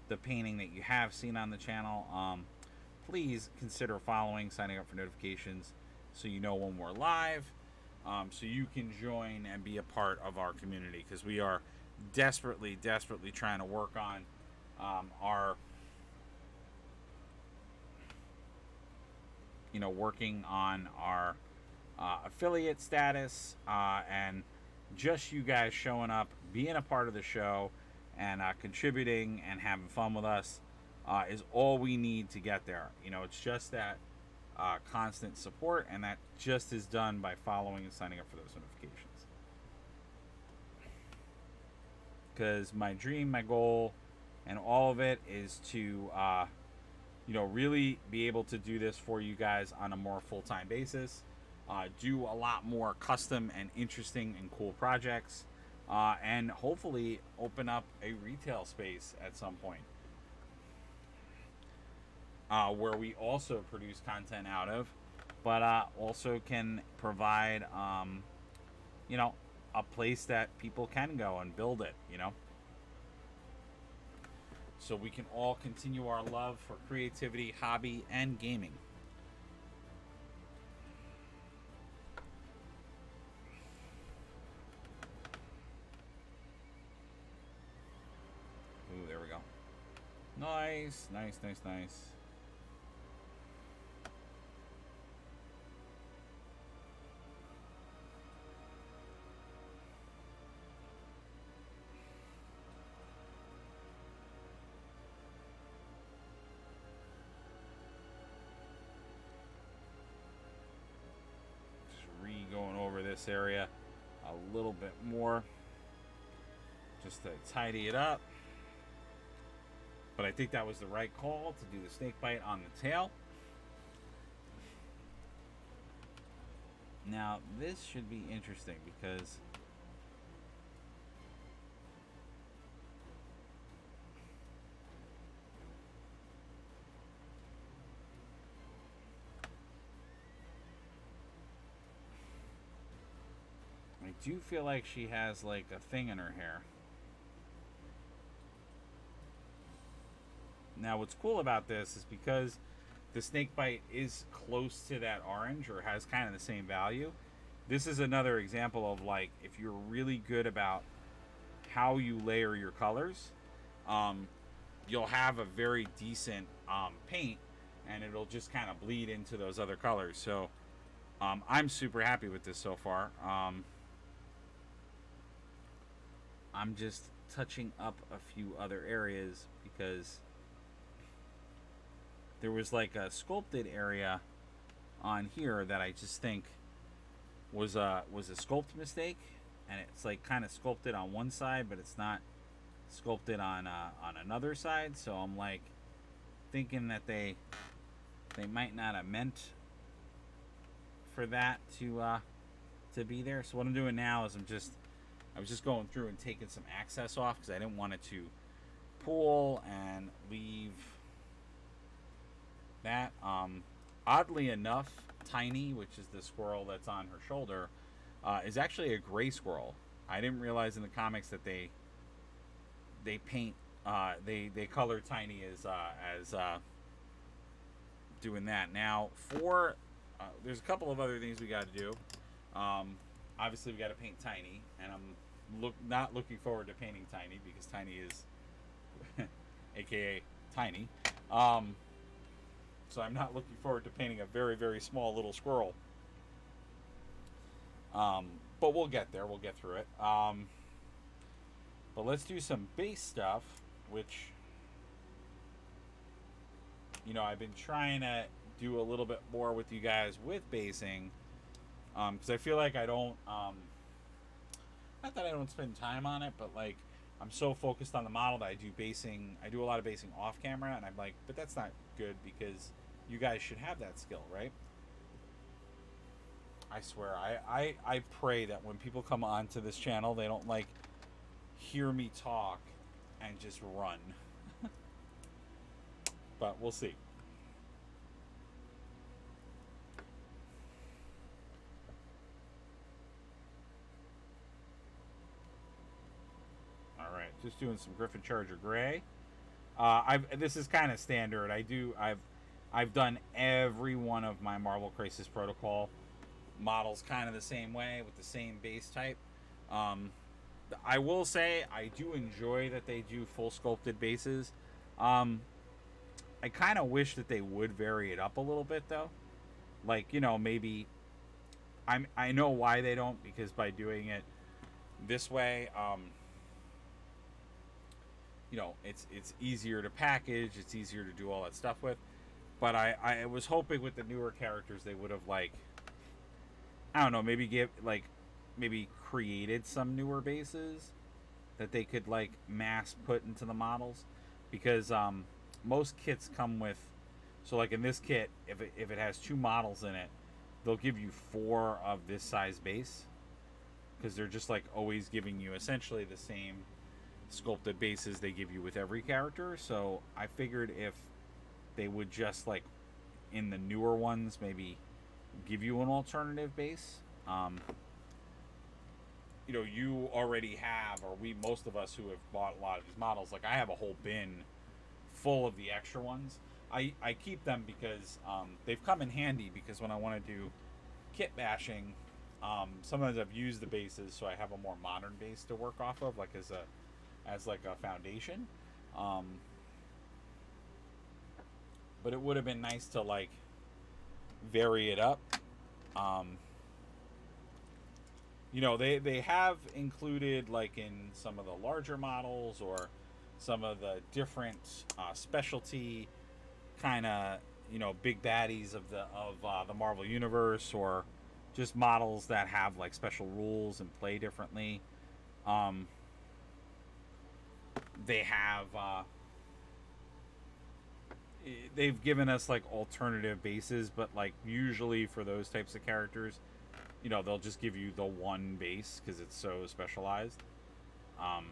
the painting that you have seen on the channel, please consider following, signing up for notifications so you know when we're live, so you can join and be a part of our community, because we are desperately trying to work on working on our affiliate status, and just you guys showing up, being a part of the show, and contributing and having fun with us is all we need to get there. It's just that constant support, and that just is done by following and signing up for those notifications. Because my dream, my goal, and all of it is to, really be able to do this for you guys on a more full-time basis. Do a lot more custom and interesting and cool projects, and hopefully open up a retail space at some point, where we also produce content out of, but also can provide, a place that people can go and build it, so we can all continue our love for creativity, hobby, and gaming. Ooh, there we go. Nice, nice, nice, nice. Going over this area a little bit more just to tidy it up, but I think that was the right call to do the snake bite on the tail. Now this should be interesting because I do feel like she has like a thing in her hair. Now what's cool about this is because the snake bite is close to that orange or has kind of the same value. This is another example of like if you're really good about how you layer your colors, you'll have a very decent paint, and it'll just kind of bleed into those other colors. So I'm super happy with this so far. I'm just touching up a few other areas because there was like a sculpted area on here that I just think was a sculpt mistake, and it's like kind of sculpted on one side, but it's not sculpted on another side. So I'm like thinking that they might not have meant for that to be there. So what I'm doing now is I was just going through and taking some access off because I didn't want it to pool and leave that. Oddly enough, Tiny, which is the squirrel that's on her shoulder, is actually a gray squirrel. I didn't realize in the comics that they paint they color Tiny as doing that. Now for there's a couple of other things we got to do. Obviously we got to paint Tiny, and I'm not looking forward to painting Tiny because Tiny is aka Tiny. So I'm not looking forward to painting a very, very small little squirrel. But we'll get there. We'll get through it. But let's do some base stuff, which, I've been trying to do a little bit more with you guys with basing. Because I feel like I don't, not that I don't spend time on it, but like I'm so focused on the model that I do a lot of basing off camera, and I'm like, but that's not good because you guys should have that skill, right? I swear, I pray that when people come onto this channel, they don't like hear me talk and just run. But we'll see. All right, just doing some Griffin Charger Gray. This is kind of standard. I've done every one of my Marvel Crisis Protocol models kind of the same way with the same base type. I will say I do enjoy that they do full sculpted bases. I kind of wish that they would vary it up a little bit though. like, maybe I know why they don't, because by doing it this way, it's easier to package, it's easier to do all that stuff with. But I was hoping with the newer characters they would have, like, I don't know, maybe created some newer bases that they could, like, mass put into the models, because most kits come with, so like in this kit, if it has two models in it, they'll give you four of this size base, because they're just like always giving you essentially the same sculpted bases they give you with every character. So I figured if they would just, like, in the newer ones, maybe give you an alternative base. You already have, or most of us who have bought a lot of these models, like, I have a whole bin full of the extra ones. I keep them because they've come in handy, because when I want to do kit bashing, sometimes I've used the bases, so I have a more modern base to work off of, like, as like a foundation. But it would have been nice to, like, vary it up. They have included, like, in some of the larger models, or some of the different specialty kind of, big baddies of the Marvel universe, or just models that have, like, special rules and play differently. They have they've given us, like, alternative bases, but, like, usually for those types of characters, they'll just give you the one base because it's so specialized. Um,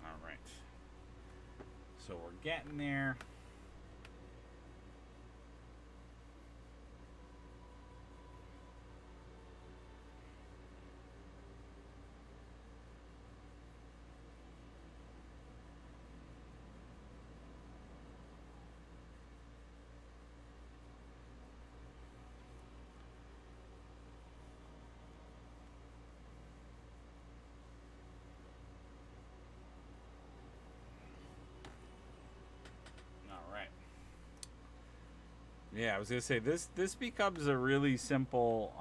all right. So we're getting there. All right. Yeah, I was gonna say, this becomes a really simple,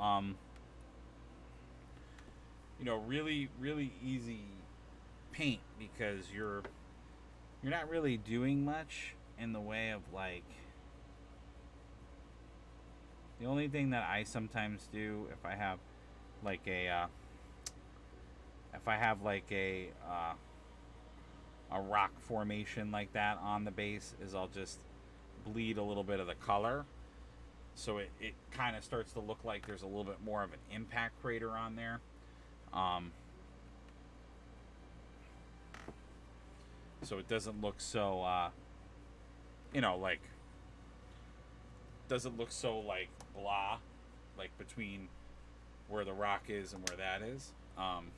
really really easy paint, because you're not really doing much in the way of, like, the only thing that I sometimes do, if I have like a rock formation like that on the base, is I'll just bleed a little bit of the color, so it kind of starts to look like there's a little bit more of an impact crater on there. Um, so it doesn't look so like, doesn't look so, like, blah, like, between where the rock is and where that is. I'm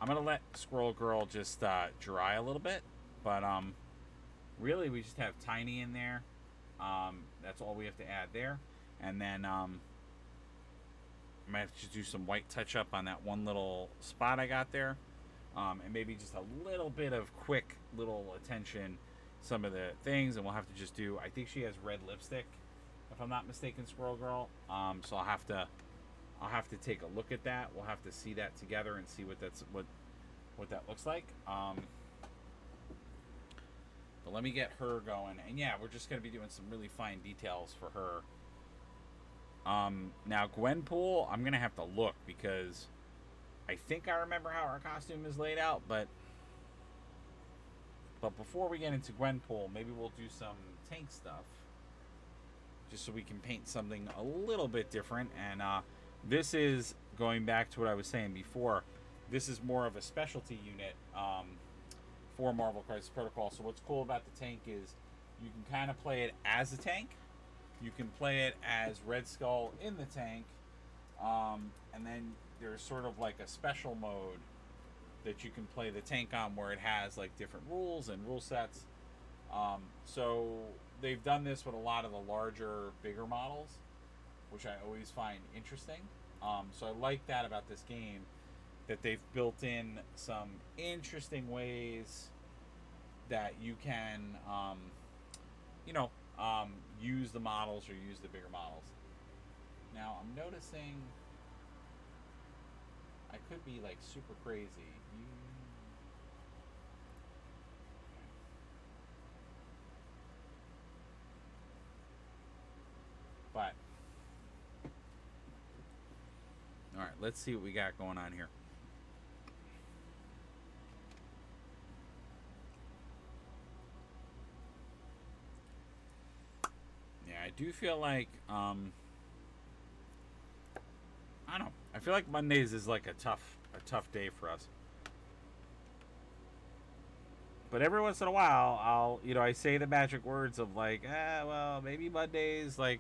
gonna let Squirrel Girl just dry a little bit, but really we just have Tiny in there. That's all we have to add there, and then I might have to do some white touch up on that one little spot I got there, and maybe just a little bit of quick little attention, some of the things, and we'll have to just do. I think she has red lipstick, if I'm not mistaken, Squirrel Girl. So I'll have to take a look at that. We'll have to see that together and see what that looks like. But let me get her going, and yeah, we're just gonna be doing some really fine details for her. Now Gwenpool, I'm gonna have to look, because I think I remember how our costume is laid out, but before we get into Gwenpool, maybe we'll do some tank stuff, just so we can paint something a little bit different. And this is going back to what I was saying before. This is more of a specialty unit for Marvel Crisis Protocol. So what's cool about the tank is you can kind of play it as a tank. You can play it as Red Skull in the tank, and then there's sort of like a special mode that you can play the tank on where it has like different rules and rule sets. So they've done this with a lot of the larger, bigger models, which I always find interesting. So I like that about this game, that they've built in some interesting ways that you can, use the models or use the bigger models. Now I'm noticing I could be like super crazy. But all right, let's see what we got going on here. Yeah, I do feel like I don't know. I feel like Mondays is like a tough day for us. But every once in a while, I say the magic words of like, well, maybe Mondays, like,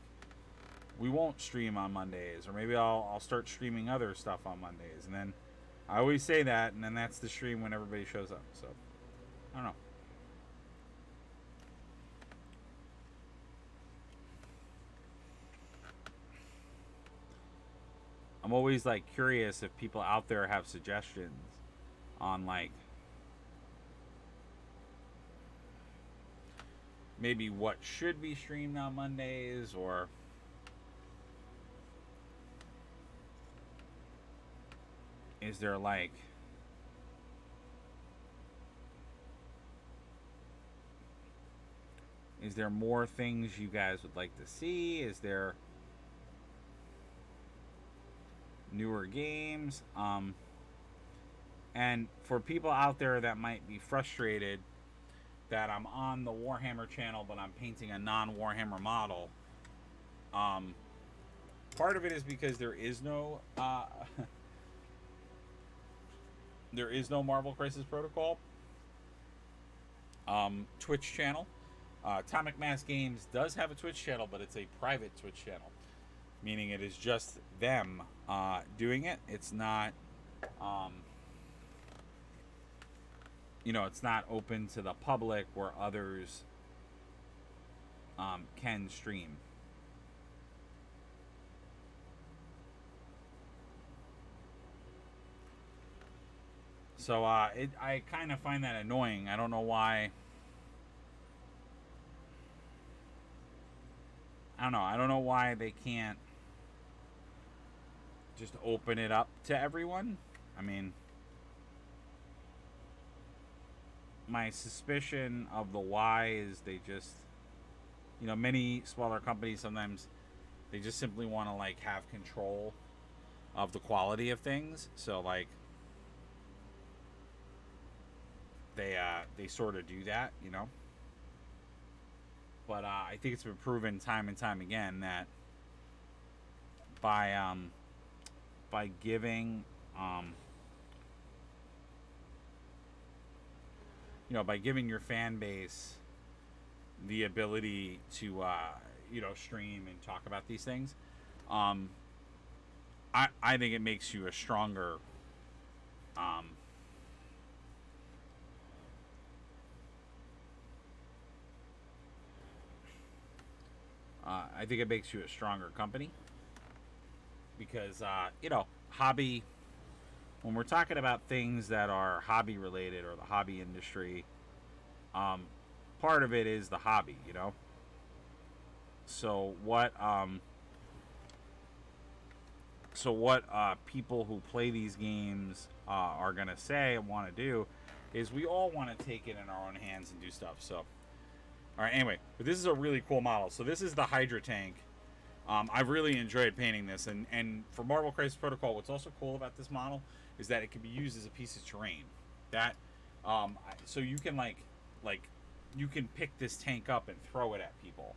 we won't stream on Mondays, or maybe I'll start streaming other stuff on Mondays, and then I always say that, and then that's the stream when everybody shows up. So I don't know. I'm always like curious if people out there have suggestions on like maybe what should be streamed on Mondays, or is there like more things you guys would like to see? Is there newer games? And for people out there that might be frustrated that I'm on the Warhammer channel but I'm painting a non-Warhammer model, part of it is because there is no Marvel Crisis Protocol Twitch channel. Atomic Mass Games does have a Twitch channel, but it's a private Twitch channel, meaning it is just them doing it. It's not, it's not open to the public where others can stream. So I kind of find that annoying. I don't know why. I don't know why they can't just open it up to everyone. I mean, my suspicion of the why is they just, many smaller companies sometimes they just simply want to like have control of the quality of things. So like they sort of do that, But I think it's been proven time and time again that by giving by giving your fan base the ability to stream and talk about these things, I think it makes you a stronger I think it makes you a stronger company because, hobby, when we're talking about things that are hobby related or the hobby industry, part of it is the hobby, So what people who play these games are going to say and want to do is we all want to take it in our own hands and do stuff. So all right, anyway, but this is a really cool model. So this is the Hydra tank. I've really enjoyed painting this. And for Marvel Crisis Protocol, what's also cool about this model is that it can be used as a piece of terrain. That, so you can you can pick this tank up and throw it at people,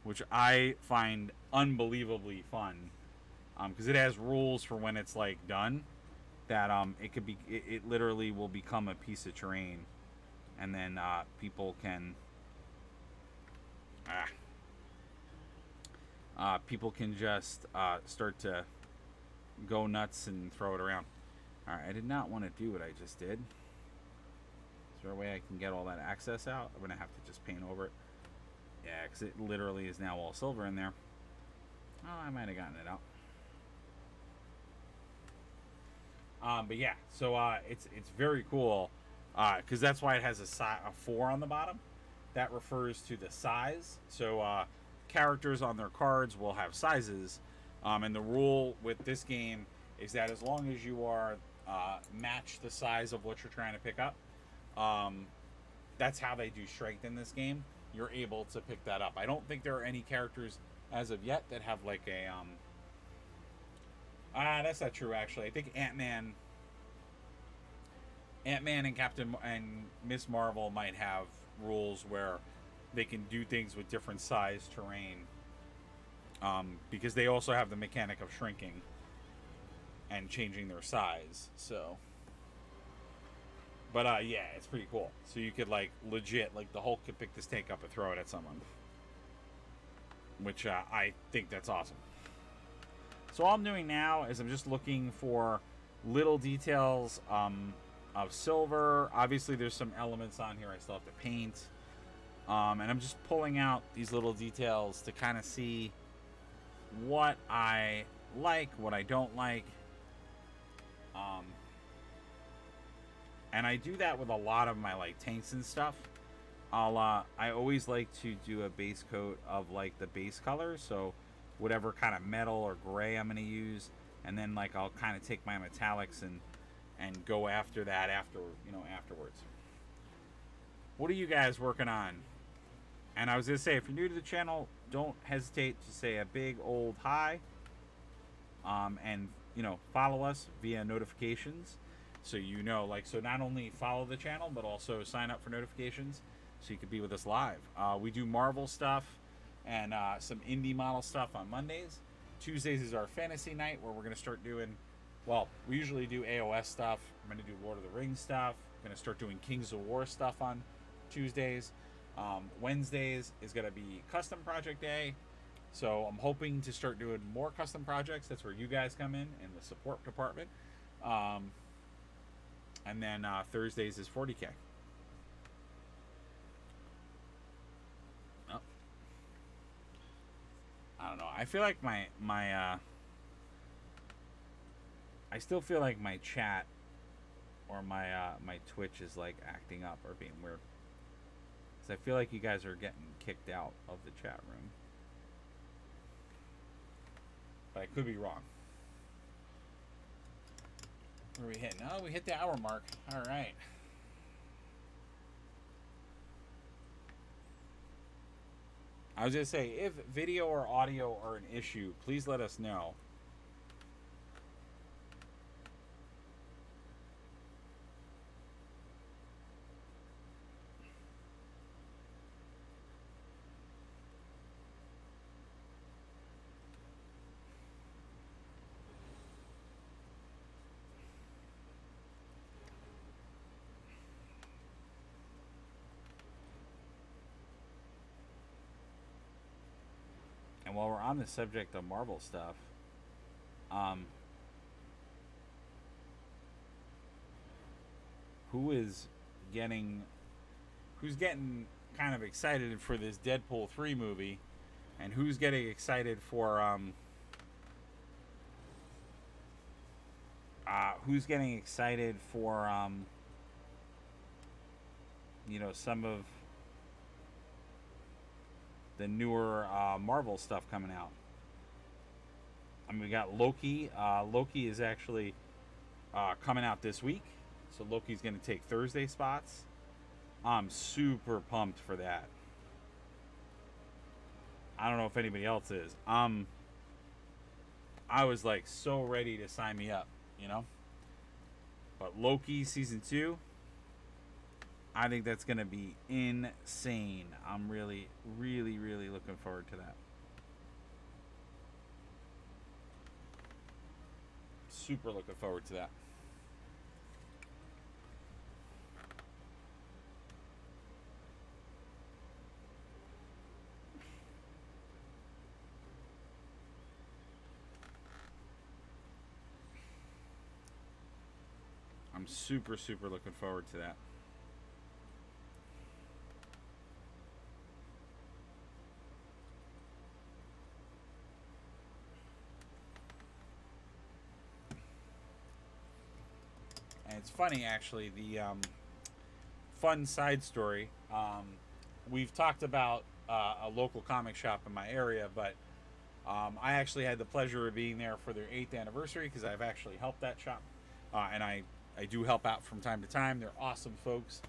which I find unbelievably fun, because it has rules for when it's like done. that it could be it literally will become a piece of terrain, and then people can just start to go nuts and throw it around. All right, I did not want to do what I just did. Is there a way I can get all that access out? I'm gonna have to just paint over it. Yeah, because it literally is now all silver in there. Oh, I might have gotten it out. But yeah, so it's very cool because that's why it has a 4 on the bottom. That refers to the size. So characters on their cards will have sizes, and the rule with this game is that as long as you are match the size of what you're trying to pick up, that's how they do strength in this game. You're able to pick that up. I don't think there are any characters as of yet that have like a that's not true actually. I think Ant-Man and Captain and Miss Marvel might have rules where they can do things with different size terrain, because they also have the mechanic of shrinking and changing their size. So, but yeah, it's pretty cool. So you could like legit, like the Hulk could pick this tank up and throw it at someone, which I think that's awesome. So all I'm doing now is I'm just looking for little details of silver. Obviously, there's some elements on here I still have to paint. And I'm just pulling out these little details to kind of see what I like, what I don't like. And I do that with a lot of my like tanks and stuff. I always like to do a base coat of like the base color, so whatever kind of metal or gray I'm going to use, and then like I'll kind of take my metallics and go after that afterwards. What are you guys working on? And I was going to say, if you're new to the channel, don't hesitate to say a big old hi. And follow us via notifications, so so not only follow the channel but also sign up for notifications so you could be with us live. We do Marvel stuff and some indie model stuff on Mondays. Tuesdays is our fantasy night where we're going to start doing, well, we usually do AOS stuff. I'm going to do Lord of the Rings stuff. I'm going to start doing Kings of War stuff on Tuesdays. Wednesdays is going to be custom project day. So I'm hoping to start doing more custom projects. That's where you guys come in the support department. And then Thursdays is 40K. Oh. I don't know. I feel like my I still feel like my chat or my Twitch is like acting up or being weird. Because I feel like you guys are getting kicked out of the chat room. But I could be wrong. Where are we hitting? Oh, we hit the hour mark. All right. I was going to say, if video or audio are an issue, please let us know. And while we're on the subject of Marvel stuff, who's getting kind of excited for this Deadpool 3 movie, and who's getting excited for some of the newer Marvel stuff coming out. I mean, we got Loki. Loki is actually coming out this week, so Loki's going to take Thursday spots. I'm super pumped for that. I don't know if anybody else is. I was like so ready to sign me up, But Loki season 2, I think that's going to be insane. I'm really, really, really looking forward to that. Super looking forward to that. super, super looking forward to that. And it's funny, actually, the fun side story. We've talked about a local comic shop in my area, but I actually had the pleasure of being there for their 8th anniversary because I've actually helped that shop. And I do help out from time to time. They're awesome folks,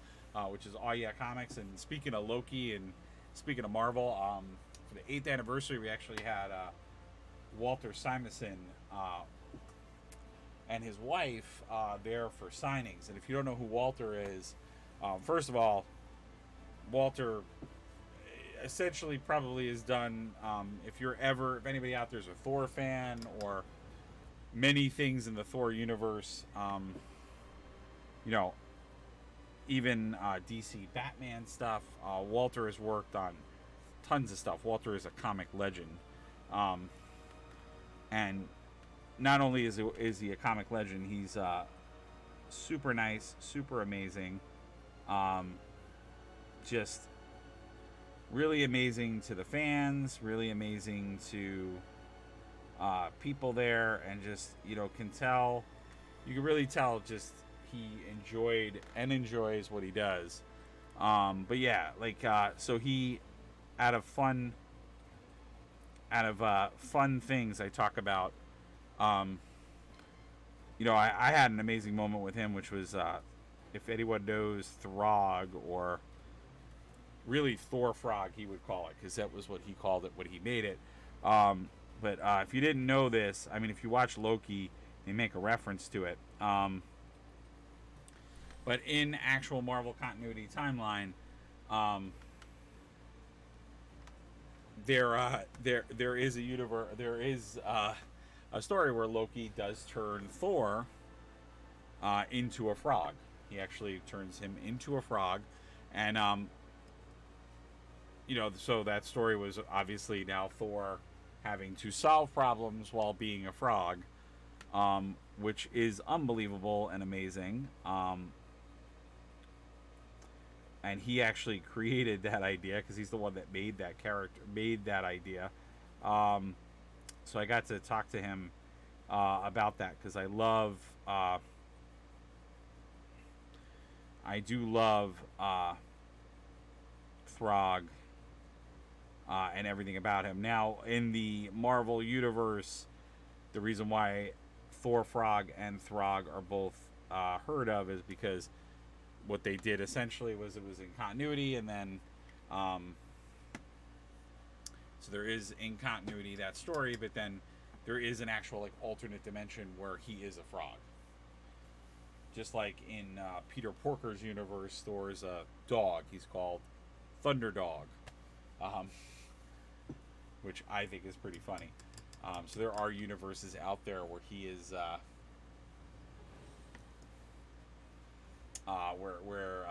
which is All Yeah Comics. And speaking of Loki and speaking of Marvel, for the 8th anniversary, we actually had Walter Simonson and his wife there for signings. And if you don't know who Walter is, first of all, Walter essentially probably has done, if anybody out there is a Thor fan or many things in the Thor universe, you know, even DC Batman stuff, Walter has worked on tons of stuff. Walter is a comic legend. And not only is he a comic legend, he's super nice, super amazing, just really amazing to the fans, really amazing to people there, and just, you can really tell just he enjoyed and enjoys what he does. But yeah, so he, out of fun things I talk about, I had an amazing moment with him, which was, if anyone knows Throg, or really Thor Frog, he would call it, because that was what he called it when he made it. But if you didn't know this, I mean, if you watch Loki, they make a reference to it. But in actual Marvel continuity timeline, there is a universe, there is a story where Loki does turn Thor into a frog. He actually turns him into a frog, and so that story was obviously now Thor having to solve problems while being a frog, which is unbelievable and amazing. And he actually created that idea because he's the one that made that idea. So I got to talk to him about that, because I do love Throg and everything about him. Now, in the Marvel universe, the reason why Thor Frog and Throg are both heard of is because what they did essentially was it was in continuity, and then so there is in continuity that story, but then there is an actual alternate dimension where he is a frog. Just like in Peter Porker's universe, Thor's a dog. He's called Thunderdog, which I think is pretty funny. So there are universes out there where he is, where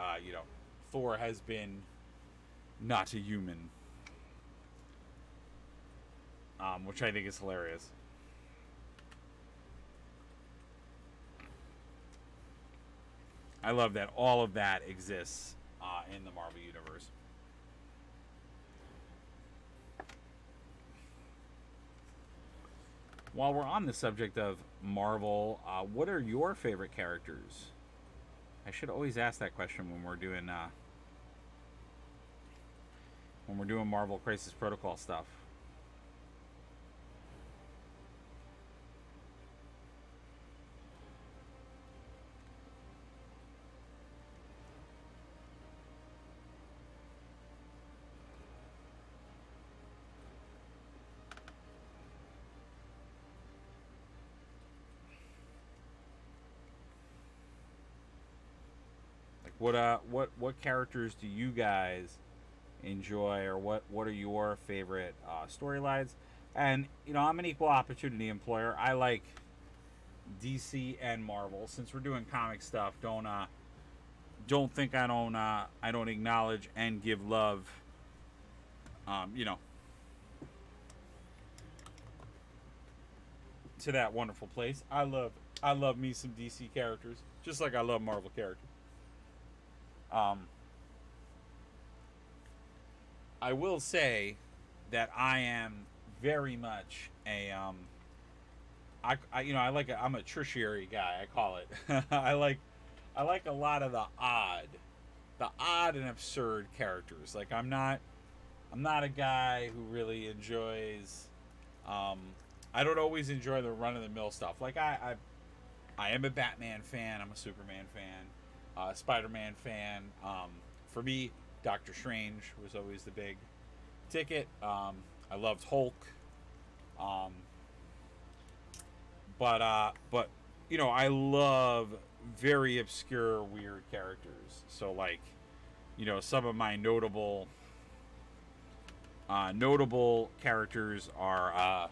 Thor has been not a human, which I think is hilarious. I love that all of that exists in the Marvel universe. While we're on the subject of Marvel, what are your favorite characters? I should always ask that question when we're doing Marvel Crisis Protocol stuff. What characters do you guys enjoy, or what are your favorite storylines? And I'm an equal opportunity employer. I like DC and Marvel. Since we're doing comic stuff, don't think I don't acknowledge and give love to that wonderful place. I love I love me some DC characters, just like I love Marvel characters. Um, I will say that I am very much a I like I'm a tertiary guy. I call it. I like a lot of the odd and absurd characters. Like I'm not a guy who really enjoys. Um, I don't always enjoy the run of the mill stuff. Like I am a Batman fan. I'm a Superman fan. Spider Man fan. For me, Doctor Strange was always the big ticket. I loved Hulk. Um, but I love very obscure, weird characters. So like, some of my notable characters are,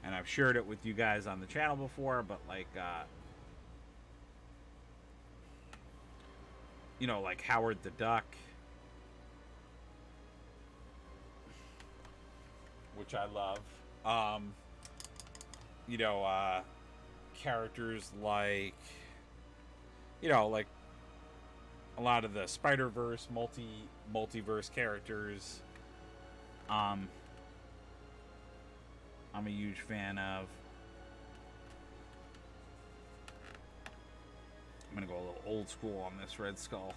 and I've shared it with you guys on the channel before, but like, like Howard the Duck, which I love. Um, you know, characters like, like a lot of the Spider Verse multiverse characters. Um, I'm a huge fan of. I'm gonna go a little old school on this Red Skull.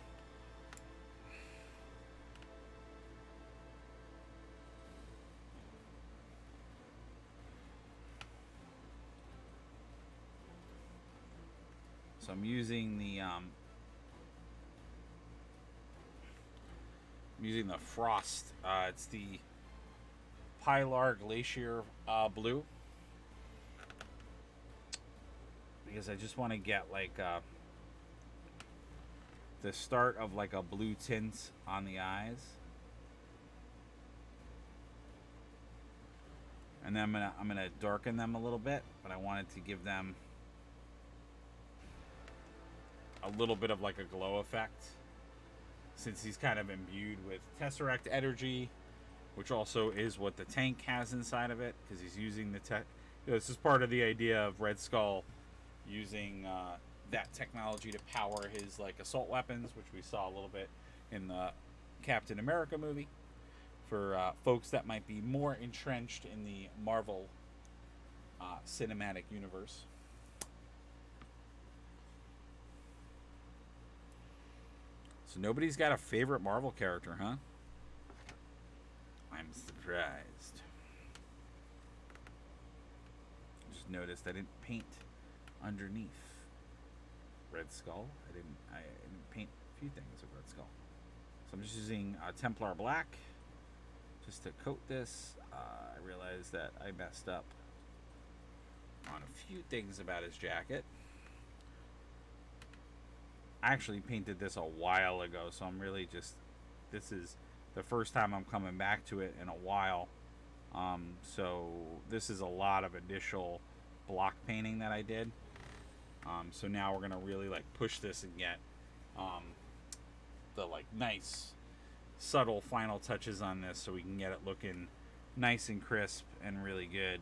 So I'm using the Frost. It's the Pilar Glacier blue, because I just want to get like the start of like a blue tint on the eyes, and then I'm gonna darken them a little bit, but I wanted to give them a little bit of like a glow effect, since he's kind of imbued with Tesseract energy, which also is what the tank has inside of it, because he's using the tech. This is part of the idea of Red Skull using that technology to power his like assault weapons, which we saw a little bit in the Captain America movie. For folks that might be more entrenched in the Marvel cinematic universe. So nobody's got a favorite Marvel character, huh? I'm surprised. Just noticed I didn't paint underneath Red Skull. I didn't paint a few things of Red Skull. So I'm just using Templar Black just to coat this. I realized that I messed up on a few things about his jacket. I actually painted this a while ago, so I'm really just, this is the first time I'm coming back to it in a while. So this is a lot of initial block painting that I did. So now we're gonna really like push this and get the like nice subtle final touches on this, so we can get it looking nice and crisp and really good.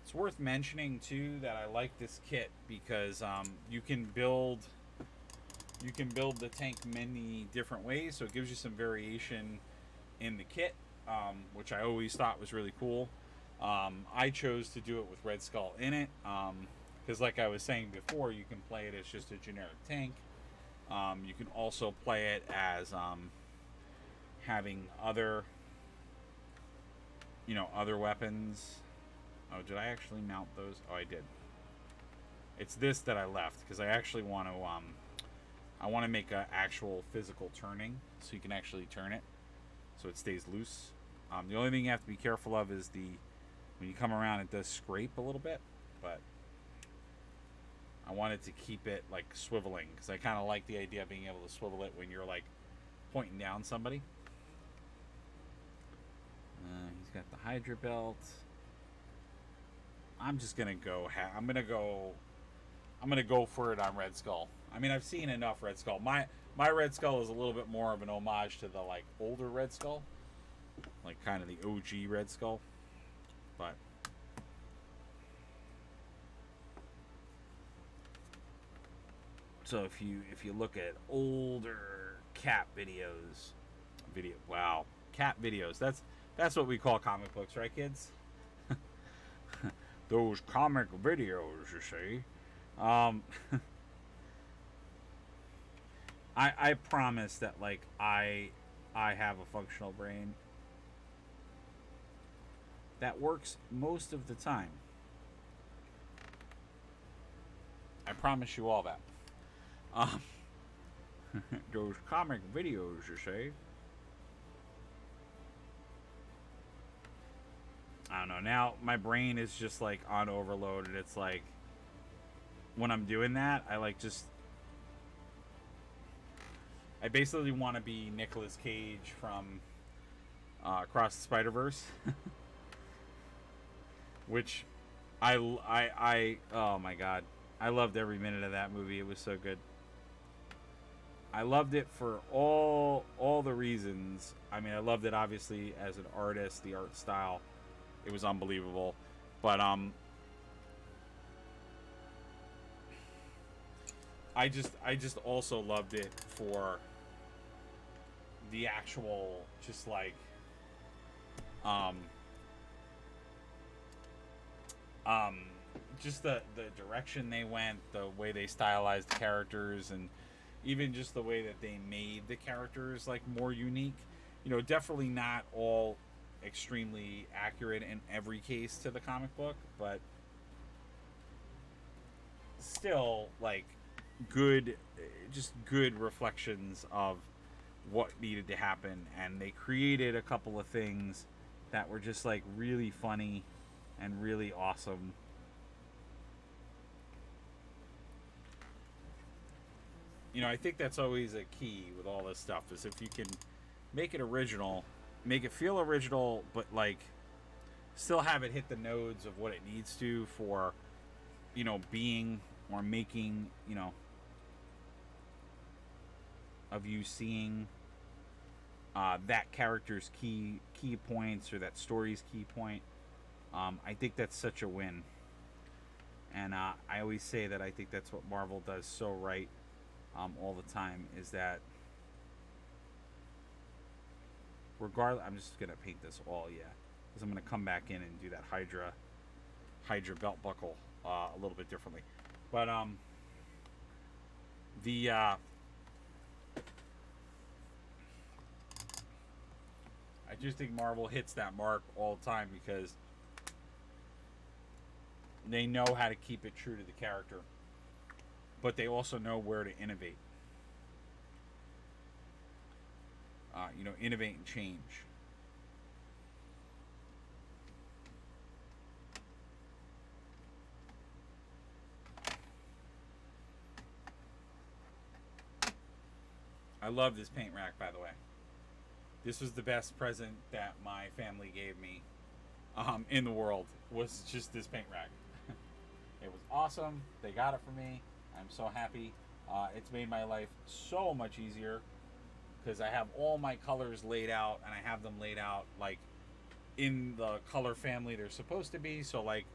It's worth mentioning too that I like this kit because you can build the tank many different ways, so it gives you some variation in the kit, which I always thought was really cool. I chose to do it with Red Skull in it because, like I was saying before, you can play it as just a generic tank. You can also play it as having other weapons. Oh, did I actually mount those? Oh, I did. It's this that I left because I actually want to make an actual physical turning, so you can actually turn it so it stays loose. The only thing you have to be careful of is when you come around, it does scrape a little bit, but I wanted to keep it like swiveling because I kind of like the idea of being able to swivel it when you're like pointing down somebody. He's got the Hydra belt. I'm just gonna go. I'm gonna go for it on Red Skull. I mean, I've seen enough Red Skull. My My Red Skull is a little bit more of an homage to the like older Red Skull, like kind of the OG Red Skull. But so if you look at older cat wow, cat videos. That's what we call comic books, right, kids? Those comic videos, you see. Um, I promise that like I have a functional brain that works most of the time. I promise you all that. Um, those comic videos, you see. I don't know. Now my brain is just like on overload, and it's like when I'm doing that, I basically want to be Nicolas Cage from Across the Spider-Verse, which oh my god, I loved every minute of that movie. It was so good. I loved it for all the reasons. I mean, I loved it obviously as an artist, the art style. It was unbelievable. But I just also loved it for the actual just like just the direction they went, the way they stylized the characters, and even just the way that they made the characters like more unique. You know, definitely not all extremely accurate in every case to the comic book, but still like good, just good reflections of what needed to happen. And they created a couple of things that were just like really funny and really awesome. You know, I think that's always a key with all this stuff, is if you can make it original, make it feel original, but like still have it hit the nodes of what it needs to for, you know, being or making, you know, of you seeing that character's key points, or that story's key point. I think that's such a win. And I always say that I think that's what Marvel does so right all the time, is that regardless, I'm just going to paint this all, yeah, because I'm going to come back in and do that Hydra belt buckle a little bit differently. But I just think Marvel hits that mark all the time, because they know how to keep it true to the character, but they also know where to innovate. You know, innovate and change. I love this paint rack, by the way. This was the best present that my family gave me in the world, was just this paint rack. It was awesome. They got it for me. I'm so happy. It's made my life so much easier, because I have all my colors laid out, and I have them laid out like in the color family they're supposed to be. So like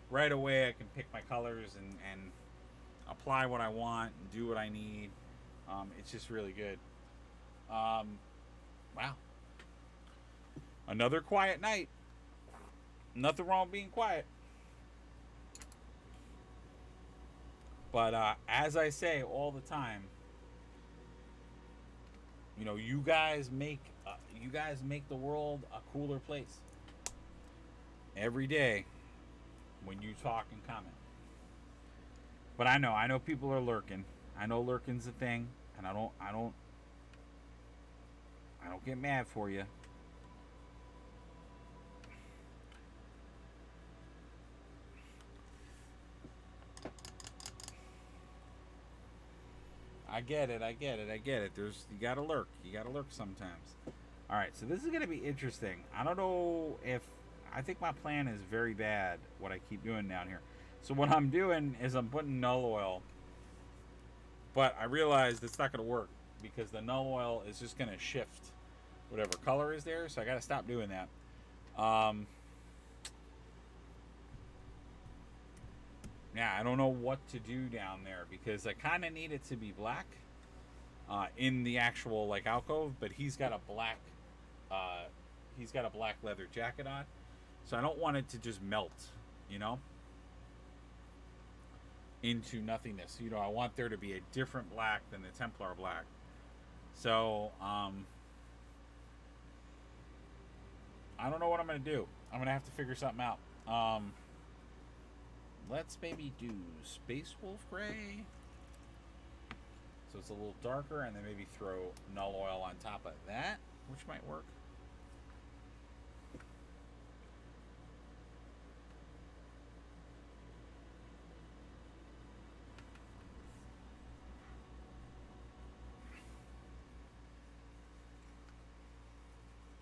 right away I can pick my colors and apply what I want and do what I need. It's just really good. Wow. Another quiet night. Nothing wrong with being quiet. But as I say all the time, you know, you guys make the world a cooler place every day when you talk and comment. But I know people are lurking. I know lurking's a thing, and I don't get mad for you. I get it. There's you gotta lurk. You gotta lurk sometimes. All right, so this is gonna be interesting. I don't know if I think my plan is very bad. What I keep doing down here. So what I'm doing is I'm putting null oil, but I realized it's not gonna work. because the null oil is just going to shift whatever color is there. So I got to stop doing that. Yeah, I don't know what to do down there because I kind of need it to be black in the actual like alcove, but uh, he's got a black leather jacket on, so I don't want it to just melt, you know, into nothingness. You know, I want there to be a different black than the Templar black. So I don't know what I'm gonna do. I'm gonna have to figure something out. Let's maybe do Space Wolf Gray. So it's a little darker, and then maybe throw null oil on top of that, which might work.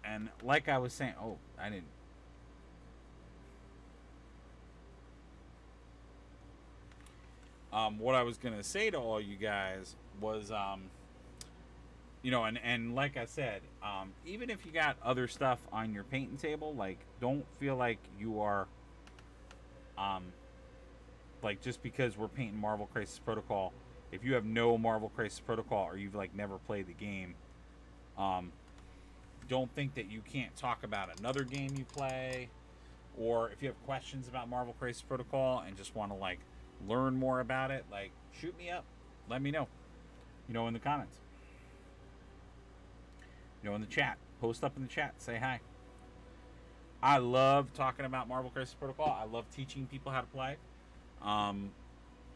And like I was saying, oh, I didn't. What I was gonna say to all you guys was, you know, and like I said, even if you got other stuff on your painting table, like don't feel like you are, um, like just because we're painting Marvel Crisis Protocol, if you have no Marvel Crisis Protocol or you've like never played the game, um, don't think that you can't talk about another game you play, or if you have questions about Marvel Crisis Protocol and just want to like learn more about it, like shoot me up, let me know, you know, in the comments, you know, in the chat, post up in the chat, say hi. I love talking about Marvel Crisis Protocol. I love teaching people how to play. um,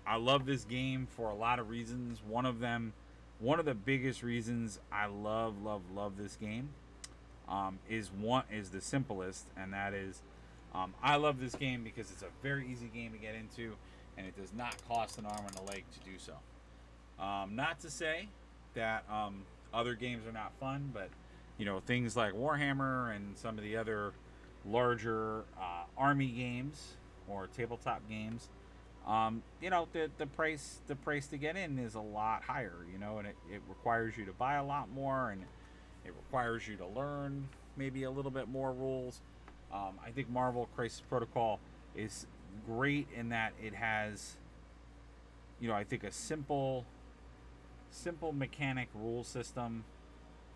I love this game for a lot of reasons. One of the biggest reasons I love this game is the simplest, and that is, I love this game because it's a very easy game to get into, and it does not cost an arm and a leg to do so. Not to say that other games are not fun, but you know, things like Warhammer and some of the other larger army games or tabletop games, you know, the price to get in is a lot higher, you know, and it requires you to buy a lot more, and it requires you to learn maybe a little bit more rules. I think Marvel Crisis Protocol is great in that it has, you know, I think a simple mechanic rule system.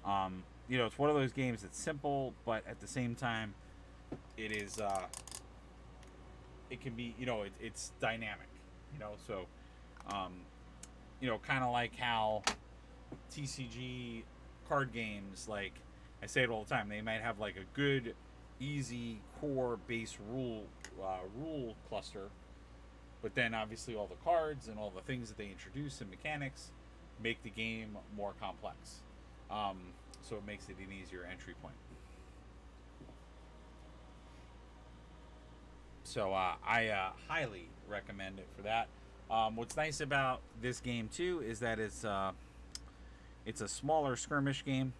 You know, it's one of those games that's simple, but at the same time, it is, it can be, you know, it's dynamic, you know, so, you know, kind of like how TCG card games, like I say it all the time, they might have like a good, easy core base rule cluster, but then obviously all the cards and all the things that they introduce and mechanics make the game more complex. So it makes it an easier entry point. So I highly recommend it for that. What's nice about this game too is that it's a smaller skirmish game.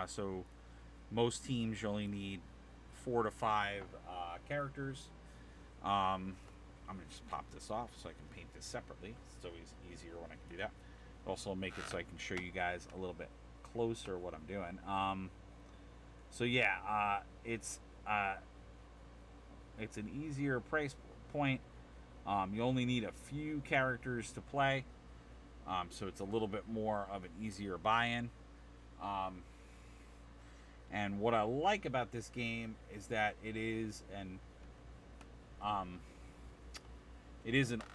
So most teams you only need 4 to 5 characters. I'm gonna just pop this off so I can paint this separately. It's always easier when I can do that. Also make it so I can show you guys a little bit closer what I'm doing. So yeah, it's an easier price point. You only need a few characters to play, so it's a little bit more of an easier buy-in. And what I like about this game is that it is an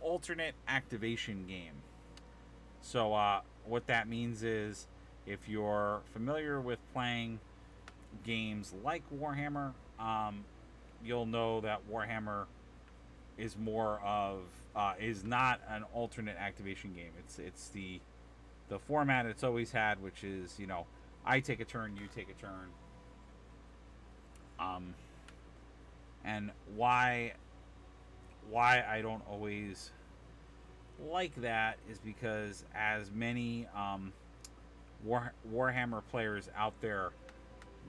alternate activation game. So what that means is, if you're familiar with playing games like Warhammer, you'll know that Warhammer is is not an alternate activation game. It's the format it's always had, which is, you know, I take a turn, you take a turn. And why I don't always like that is because, as many Warhammer players out there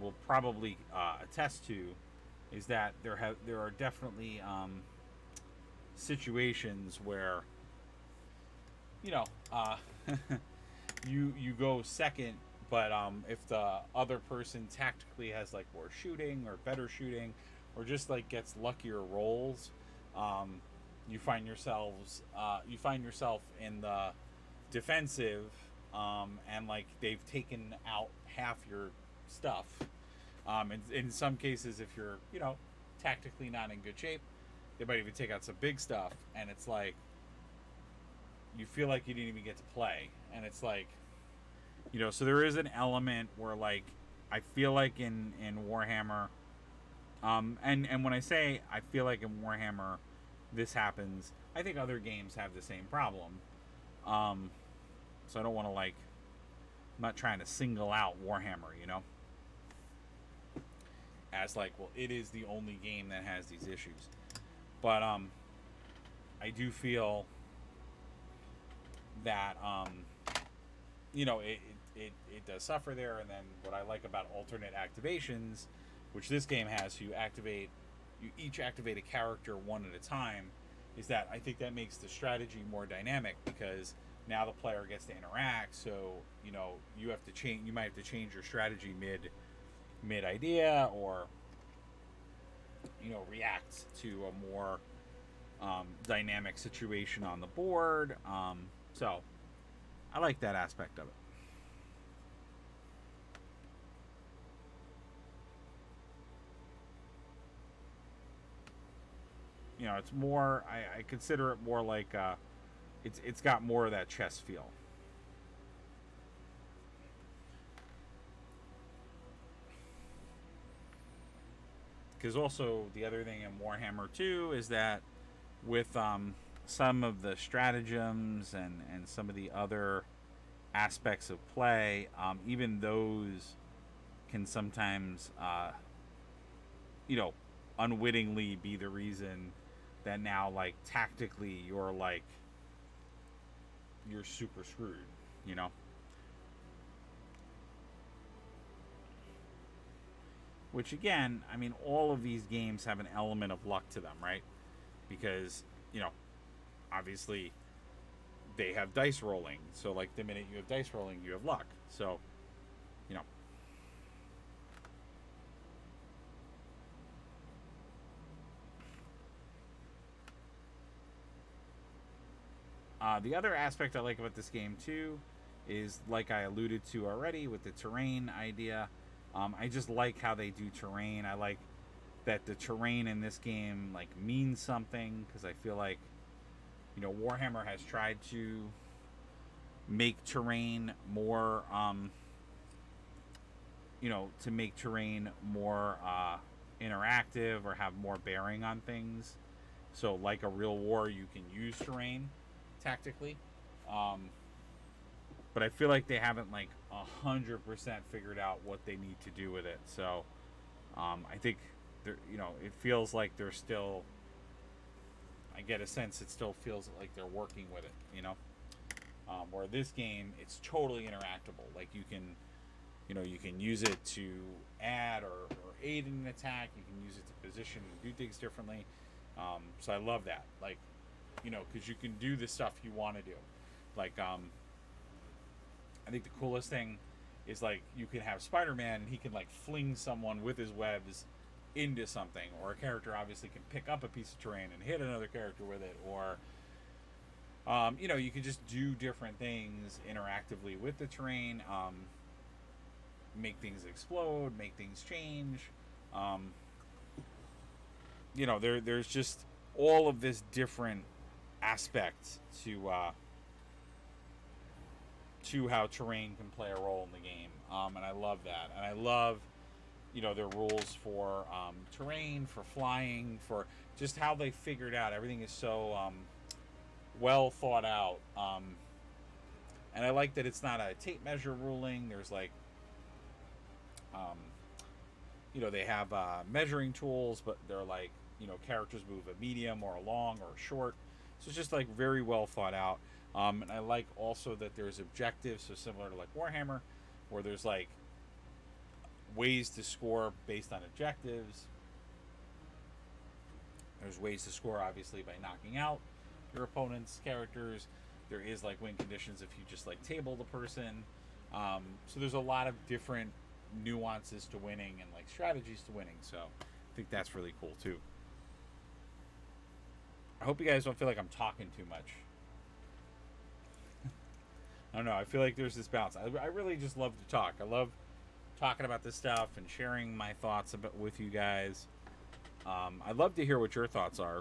will probably attest to, is that there are definitely situations where, you know, you go second, but if the other person tactically has like more shooting or better shooting, or just like gets luckier rolls, um, you find yourself in the defensive, and like they've taken out half your stuff. In some cases, if you're tactically not in good shape, they might even take out some big stuff, and it's like you feel like you didn't even get to play, and it's like so there is an element where like I feel like in Warhammer, and when I say I feel like in Warhammer this happens, I think other games have the same problem. Um, so I don't want to like I'm not trying to single out Warhammer, as like, well, it is the only game that has these issues. But I do feel that it does suffer there. And then what I like about alternate activations, which this game has, you each activate a character one at a time, is that I think that makes the strategy more dynamic, because now the player gets to interact. So you have to change. You might have to change your strategy mid idea, or react to a more dynamic situation on the board. So I like that aspect of it. It's more. I consider it more like it's got more of that chess feel. Because also the other thing in Warhammer 2 is that with some of the stratagems and some of the other aspects of play, even those can sometimes, unwittingly be the reason that now, like, tactically you're super screwed, you know? Which, again, I mean, all of these games have an element of luck to them, right? Because, obviously they have dice rolling. So, like, the minute you have dice rolling, you have luck. So, you know. The other aspect I like about this game, too, is, like I alluded to already with the terrain idea. I just like how they do terrain. I like that the terrain in this game, like, means something, because I feel like, Warhammer has tried to make terrain more, to make terrain more interactive or have more bearing on things. So, like a real war, you can use terrain tactically. But I feel like they haven't 100% figured out what they need to do with it. So, I think it feels like they're still. I get a sense it still feels like they're working with it. Where this game, it's totally interactable. Like you can use it to add or aid in an attack. You can use it to position and do things differently. So I love that. Because you can do the stuff you want to do. I think the coolest thing is you can have Spider-Man and he can fling someone with his webs into something, or a character obviously can pick up a piece of terrain and hit another character with it, or you can just do different things interactively with the terrain, make things explode, make things change. There's just all of this different aspect to how terrain can play a role in the game, and I love that. And I love their rules for terrain, for flying, for just how they figured out everything is so well thought out. And I like that it's not a tape measure ruling. There's they have measuring tools, but they're characters move a medium or a long or a short. So it's just very well thought out. And I like also that there's objectives, so similar to Warhammer, where there's ways to score based on objectives. There's ways to score obviously by knocking out your opponent's characters. There is like win conditions if you just like table the person. So there's a lot of different nuances to winning and like strategies to winning. So I think that's really cool too. I hope you guys don't feel like I'm talking too much. I don't know. I feel like there's this balance. I really just love to talk. I love talking about this stuff and sharing my thoughts about with you guys. I'd love to hear what your thoughts are.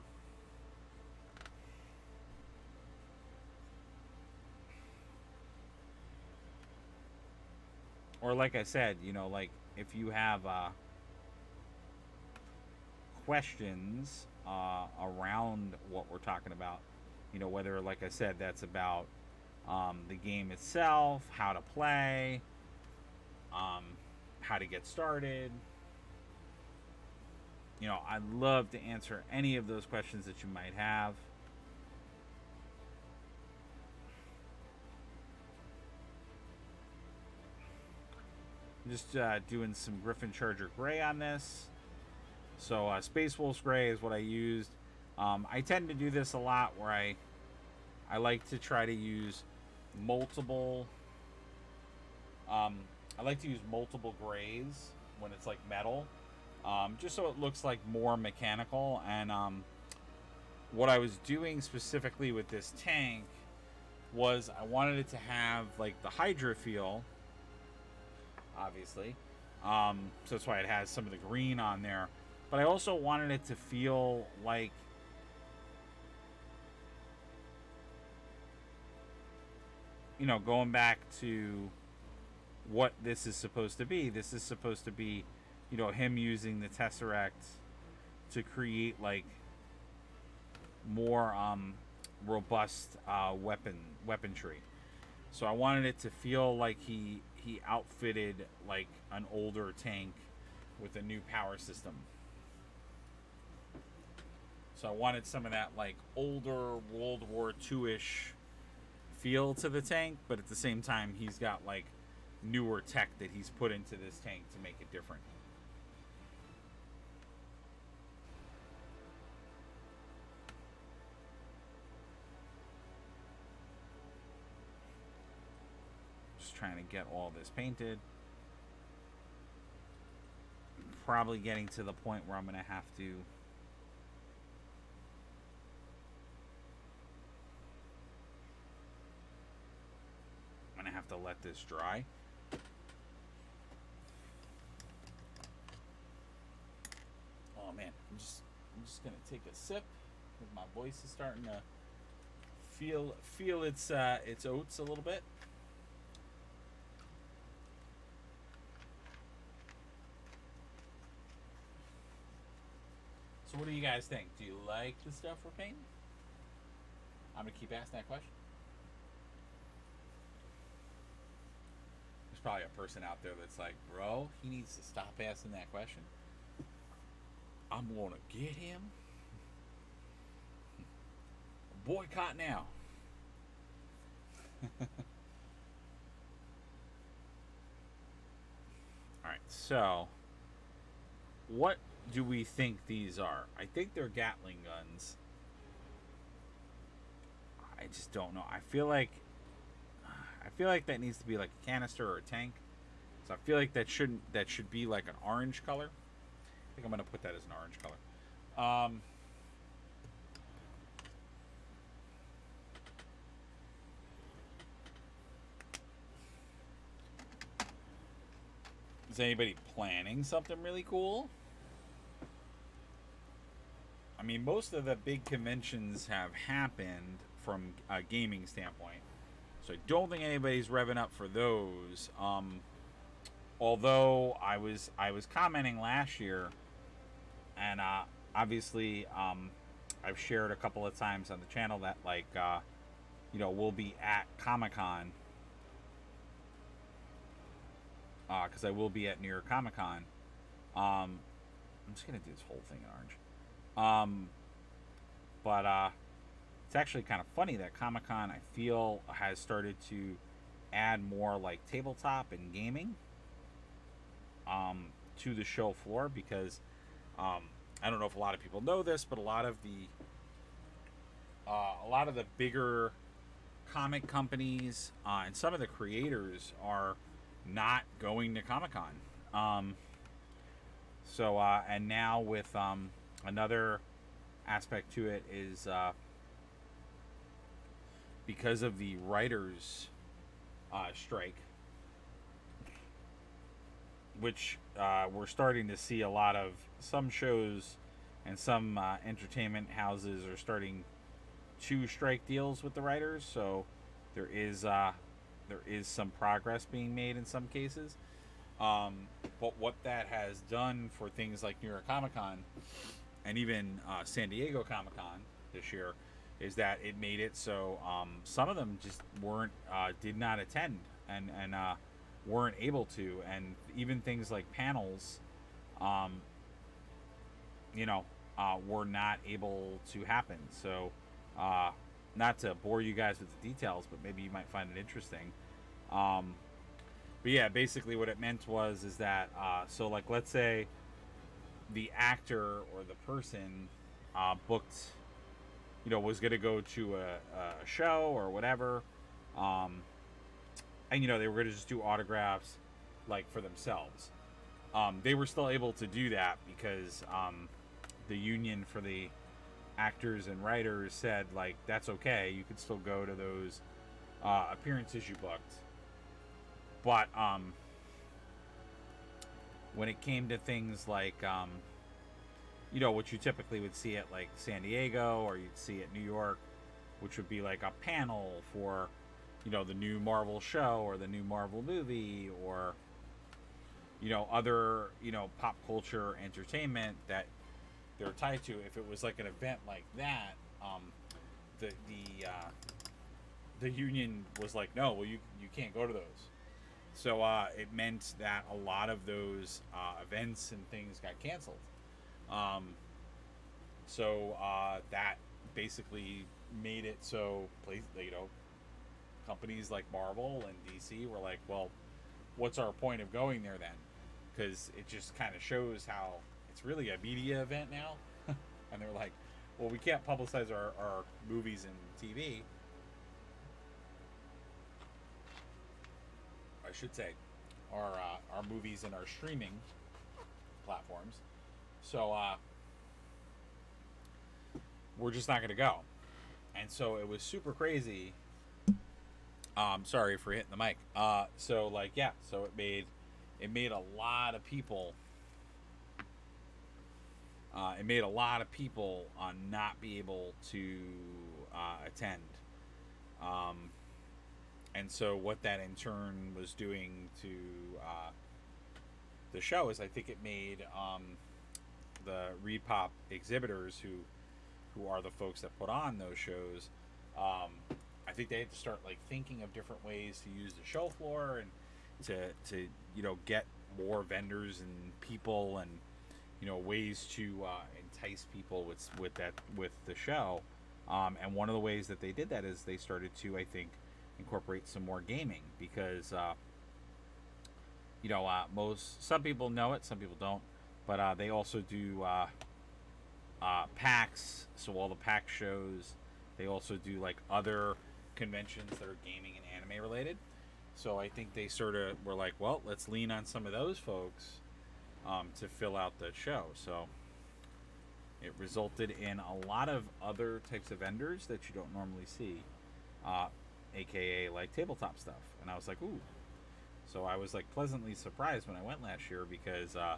Or like I said, like if you have questions around what we're talking about, whether, like I said, that's about the game itself, how to play, how to get started. I'd love to answer any of those questions that you might have. I'm just doing some Griffin Charger Gray on this. So Space Wolves Gray is what I used. I tend to do this a lot where I like to try to use multiple I like to use multiple grays when it's like metal, just so it looks like more mechanical. And what I was doing specifically with this tank was I wanted it to have like the Hydra feel, obviously. So that's why it has some of the green on there. But I also wanted it to feel like going back to what this is supposed to be. This is supposed to be, him using the Tesseract to create more robust weaponry. So I wanted it to feel like he outfitted like an older tank with a new power system. So I wanted some of that like older World War II-ish feel to the tank, but at the same time he's got like newer tech that he's put into this tank to make it different. Just trying to get all this painted. Probably getting to the point where I'm going to have to let this dry. Oh man, I'm just gonna take a sip because my voice is starting to feel its oats a little bit. So what do you guys think? Do you like the stuff we're painting? I'm gonna keep asking that question. There's probably a person out there that's like, bro, he needs to stop asking that question. I'm gonna get him. Boycott now. Alright, so what do we think these are? I think they're Gatling guns. I just don't know. I feel like that needs to be like a canister or a tank. So I feel like that should be like an orange color. I think I'm gonna put that as an orange color. Is anybody planning something really cool? I mean, most of the big conventions have happened from a gaming standpoint, so I don't think anybody's revving up for those. Although I was commenting last year, and obviously I've shared a couple of times on the channel that we'll be at Comic-Con, because I will be at New York Comic-Con. I'm just gonna do this whole thing in orange. But it's actually kind of funny that Comic-Con, I feel, has started to add more like tabletop and gaming to the show floor, because I don't know if a lot of people know this, but a lot of the bigger comic companies and some of the creators are not going to Comic-Con. And now with another aspect to it is because of the writers' strike, which we're starting to see a lot of some shows and some entertainment houses are starting to strike deals with the writers. So there is some progress being made in some cases. But what that has done for things like New York Comic Con and even San Diego Comic Con this year is that it made it so some of them just did not attend and weren't able to, and even things like panels, were not able to happen. So, not to bore you guys with the details, but maybe you might find it interesting. But yeah, basically what it meant is that so like let's say the actor or the person booked, was going to go to a show or whatever, and they were going to just do autographs like for themselves. They were still able to do that because the union for the actors and writers said like that's okay, you could still go to those appearances you booked. But when it came to things like what you typically would see at like San Diego or you'd see at New York, which would be like a panel for the new Marvel show or the new Marvel movie or other pop culture entertainment that they're tied to. If it was like an event like that, the union was like, no, well you can't go to those. So it meant that a lot of those events and things got canceled. That basically made it so companies like Marvel and DC were like, well, what's our point of going there then? Because it just kind of shows how it's really a media event now. And they're like, well, we can't publicize our movies and TV. I should say our movies and our streaming platforms. So we're just not going to go. And so it was super crazy. Sorry for hitting the mic. So it made a lot of people. It made a lot of people not be able to attend. And so what that in turn was doing to the show is I think it made the Repop exhibitors who are the folks that put on those shows, I think they had to start like thinking of different ways to use the show floor and to get more vendors and people and ways to entice people with the show. And one of the ways that they did that is they started to, I think, incorporate some more gaming because some people know it, some people don't, but they also do PAX, so all the PAX shows. They also do like other conventions that are gaming and anime related. So I think they sort of were like, well, let's lean on some of those folks to fill out the show. So it resulted in a lot of other types of vendors that you don't normally see, aka like tabletop stuff. And I was like, ooh. So I was like pleasantly surprised when I went last year because I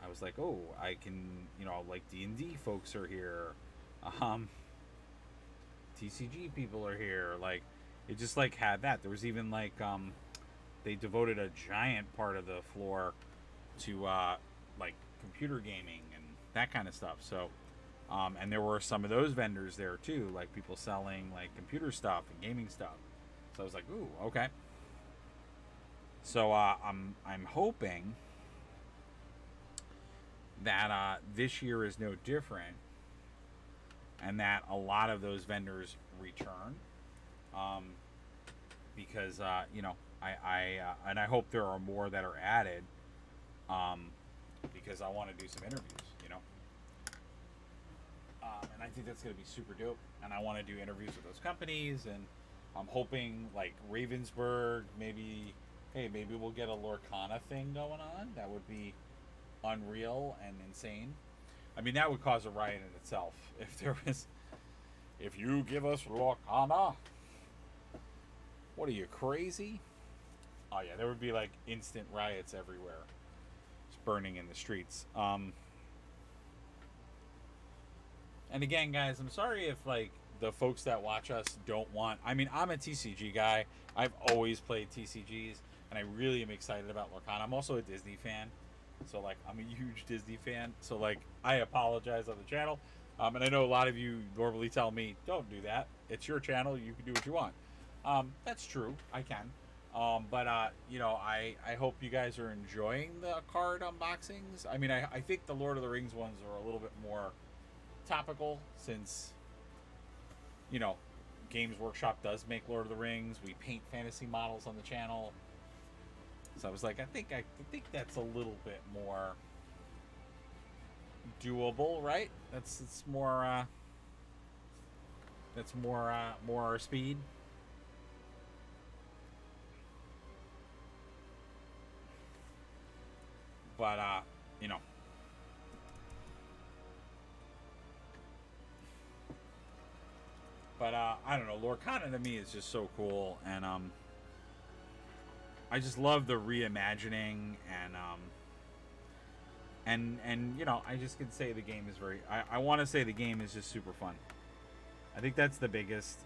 was like, oh, I can, like D&D folks are here. TCG people are here. Like, it just like had that. There was even like, they devoted a giant part of the floor to like computer gaming and that kind of stuff. So, and there were some of those vendors there too, like people selling like computer stuff and gaming stuff. So I was like, ooh, okay. So I'm hoping that this year is no different, and that a lot of those vendors return, because I hope there are more that are added, because I want to do some interviews, and I think that's going to be super dope, and I want to do interviews with those companies and I'm hoping like Ravensburg, maybe. Hey, maybe we'll get a Lorcana thing going on. That would be unreal and insane. I mean, that would cause a riot in itself if there was. If you give us Lorcana, what are you, crazy? Oh yeah, there would be like instant riots everywhere. It's burning in the streets. And again, guys, I'm sorry if like the folks that watch us don't want. I mean, I'm a TCG guy. I've always played TCGs, and I really am excited about Lorcana. I'm also a Disney fan, so like I'm a huge Disney fan. So like I apologize on the channel, and I know a lot of you normally tell me don't do that. It's your channel. You can do what you want. That's true. I can. But you know, I hope you guys are enjoying the card unboxings. I mean, I think the Lord of the Rings ones are a little bit more topical since, you know, Games Workshop does make Lord of the Rings. We paint fantasy models on the channel. So I was like, I think that's a little bit more doable, right? It's more that's more our speed. But you know, but I don't know. Lorcana to me is just so cool, and I just love the reimagining and you know, I just can say the game is very. I want to say the game is just super fun. I think that's the biggest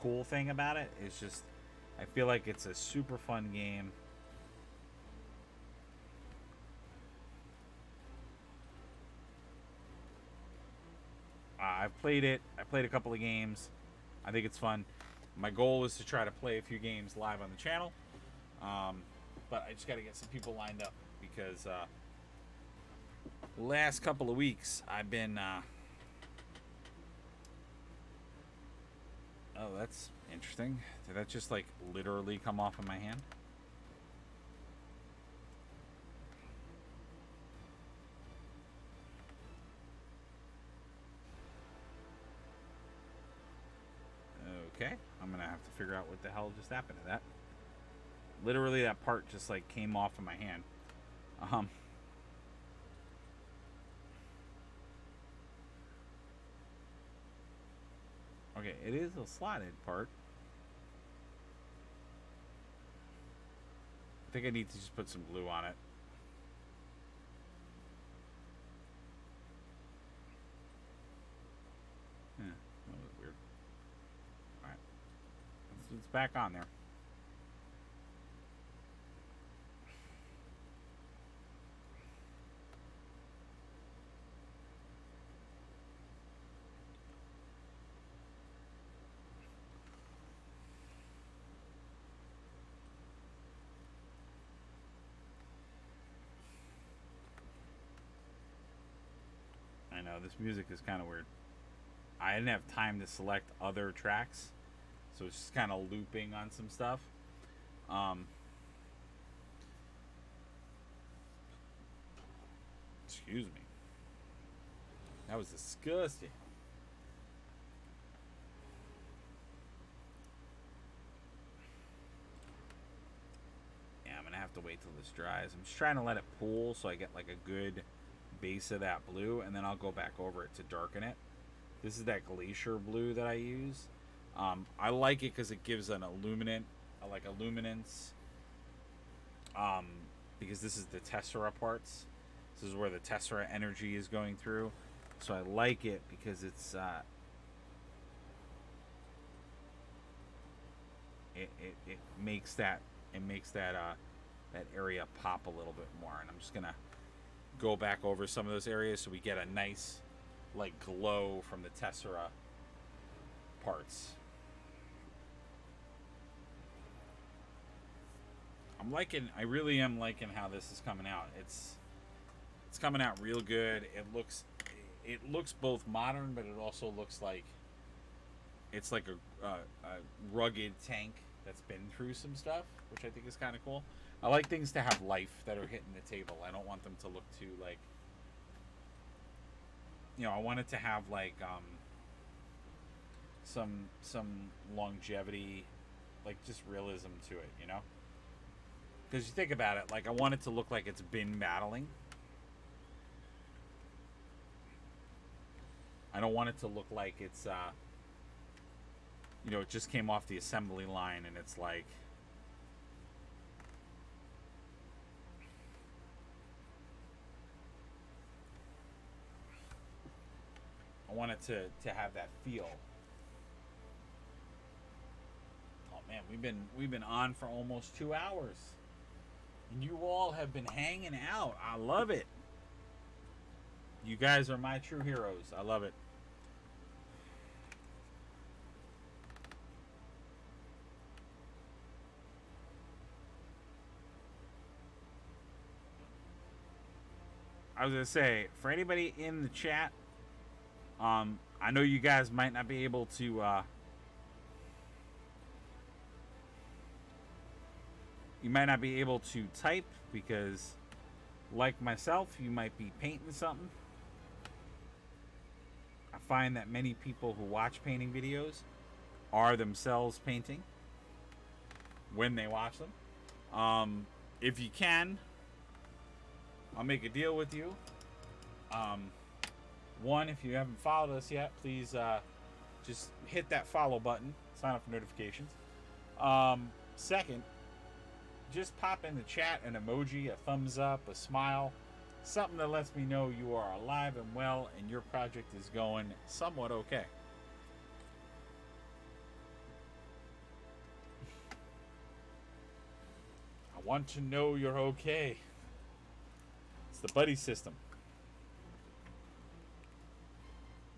cool thing about it. Is just I feel like it's a super fun game. I've played it. I played a couple of games. I think it's fun. My goal is to try to play a few games live on the channel. But I just got to get some people lined up because last couple of weeks I've been. Oh, that's interesting. Did that just like literally come off of my hand? Okay, I'm gonna have to figure out what the hell just happened to that. Literally, that part just like came off of my hand. Um. Okay, it is a slotted part. I think I need to just put some glue on it. That was weird. Alright. It's back on there. I know, this music is kind of weird. I didn't have time to select other tracks, so it's just kind of looping on some stuff. Um, excuse me. That was disgusting. Yeah, I'm gonna have to wait till this dries. I'm just trying to let it pool so I get like a good base of that blue, and then I'll go back over it to darken it. This is that glacier blue that I use. I like it because it gives an illuminant, like a luminance. Um, because this is the tessera parts. This is where the tessera energy is going through. So I like it because it's it makes that that area pop a little bit more. And I'm just gonna go back over some of those areas so we get a nice like glow from the tessera parts. I really am liking how this is coming out. It's coming out real good. It looks both modern, but it also looks like it's like a rugged tank that's been through some stuff, which I think is kind of cool. I like things to have life that are hitting the table. I don't want them to look too like, you know, I want it to have like some longevity like just realism to it, you know? Because you think about it, like I want it to look like it's been battling. I don't want it to look like it's, it just came off the assembly line and it's like, I want it to have that feel. Oh man, we've been on for almost 2 hours, and you all have been hanging out. I love it. You guys are my true heroes. I love it. I was gonna say, for anybody in the chat, I know you guys might not be able to. You might not be able to type because, like myself, you might be painting something. I find that many people who watch painting videos are themselves painting when they watch them. If you can, I'll make a deal with you. One, if you haven't followed us yet, please just hit that follow button. Sign up for notifications. Second, just pop in the chat an emoji, a thumbs up, a smile, something that lets me know you are alive and well and your project is going somewhat okay. I want to know you're okay. It's the buddy system.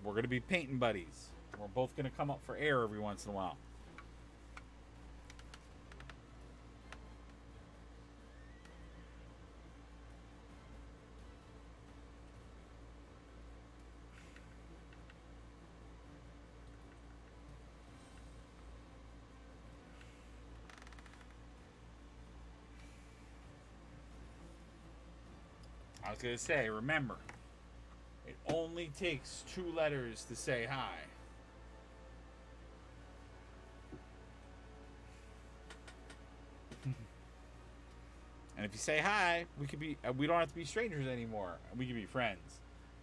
We're going to be painting buddies. We're both going to come up for air every once in a while. I was going to say, remember, it only takes 2 letters to say hi. And if you say hi, we don't have to be strangers anymore. We can be friends.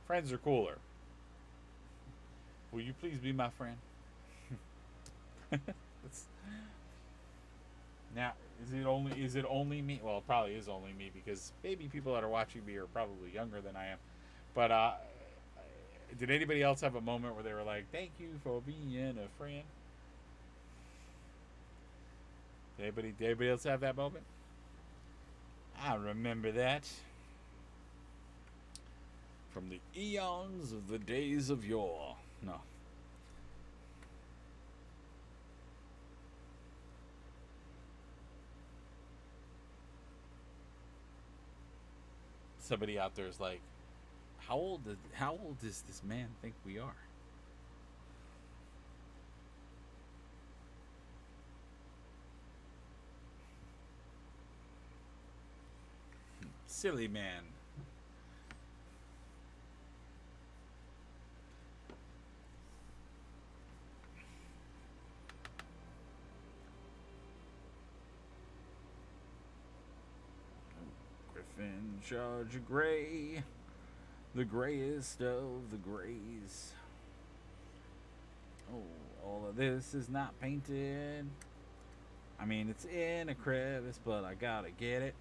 Friends are cooler. Will you please be my friend? Now, is it only me? Well, it probably is only me because maybe people that are watching me are probably younger than I am. But did anybody else have a moment where they were like, "Thank you for being a friend"? Did anybody else have that moment? I remember that from the eons of the days of yore. No. Somebody out there is like, how old does this man think we are? Silly man. Griffin Judge Gray, the grayest of the grays. Oh, all of this is not painted. I mean, it's in a crevice, but I gotta get it.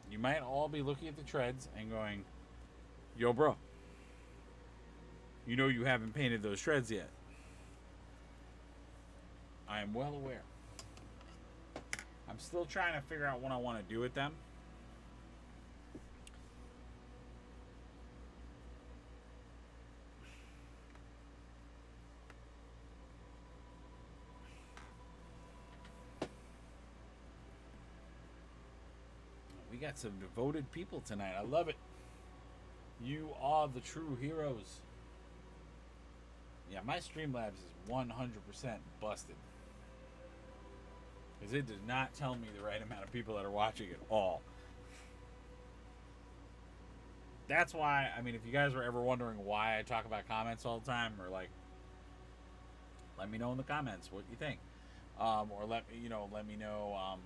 You might all be looking at the treads and going, "Yo, bro, you know you haven't painted those treads yet." I am well aware. I'm still trying to figure out what I want to do with them. We got some devoted people tonight. I love it. You are the true heroes. Yeah, my Streamlabs is 100% busted. Because it does not tell me the right amount of people that are watching at all. that's why, I mean, if you guys were ever wondering why I talk about comments all the time, or like, let me know in the comments what you think, or let me know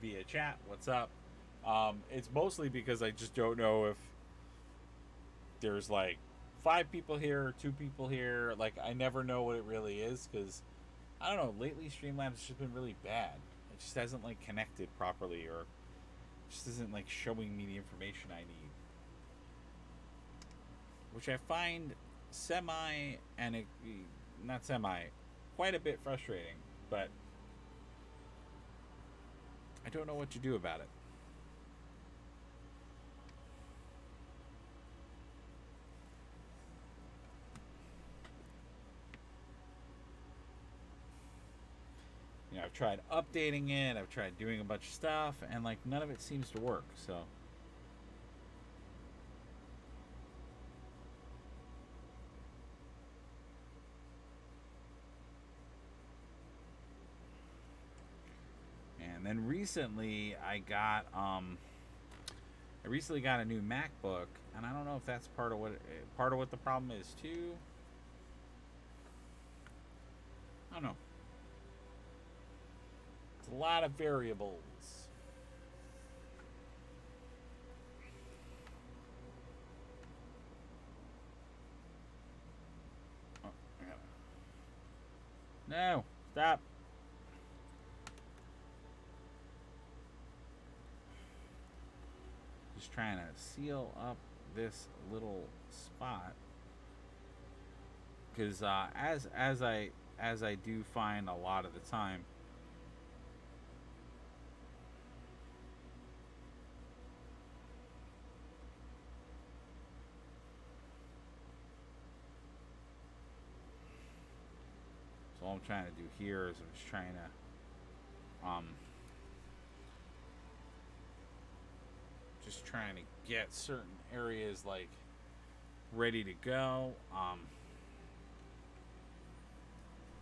via chat what's up. It's mostly because I just don't know if there's like 5 people here or 2 people here. Like, I never know what it really is, because I don't know. Lately, Streamlabs has just been really bad. It just hasn't like connected properly, or just isn't like showing me the information I need, which I find semi and it, not semi, quite a bit frustrating. But I don't know what to do about it. I've tried updating it, I've tried doing a bunch of stuff, and like none of it seems to work. So and then recently I recently got a new MacBook, and I don't know if that's part of what the problem is too. I don't know. It's a lot of variables. Oh, no, stop. Just trying to seal up this little spot, because as I do find a lot of the time, so all I'm trying to do here is I'm just trying to get certain areas like ready to go. I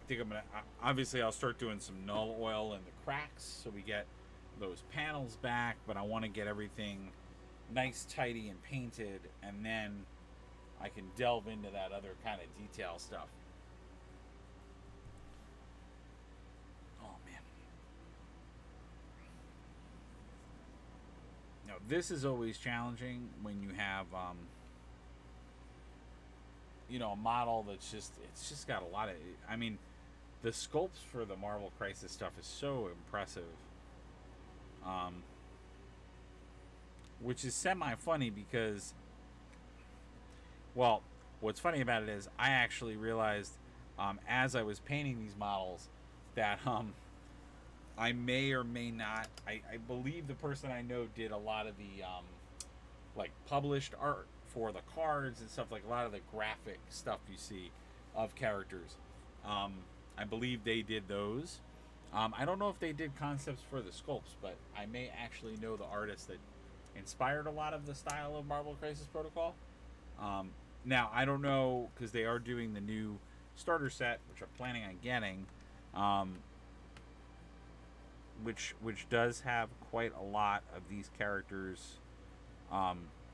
think I'm gonna obviously I'll start doing some null oil in the cracks so we get those panels back, but I want to get everything nice, tidy, and painted, and then I can delve into that other kind of detail stuff. Oh man. Now this is always challenging when you have a model that's it's just got a lot of, I mean, the sculpts for the Marvel Crisis stuff is so impressive. Um, which is semi funny because, well, what's funny about it is I actually realized as I was painting these models that I may or may not. I believe the person I know did a lot of the like published art for the cards and stuff, like a lot of the graphic stuff you see of characters. I believe they did those. I don't know if they did concepts for the sculpts, but I may actually know the artist that inspired a lot of the style of Marvel Crisis Protocol. Now, I don't know, because they are doing the new starter set, which I'm planning on getting, which does have quite a lot of these characters.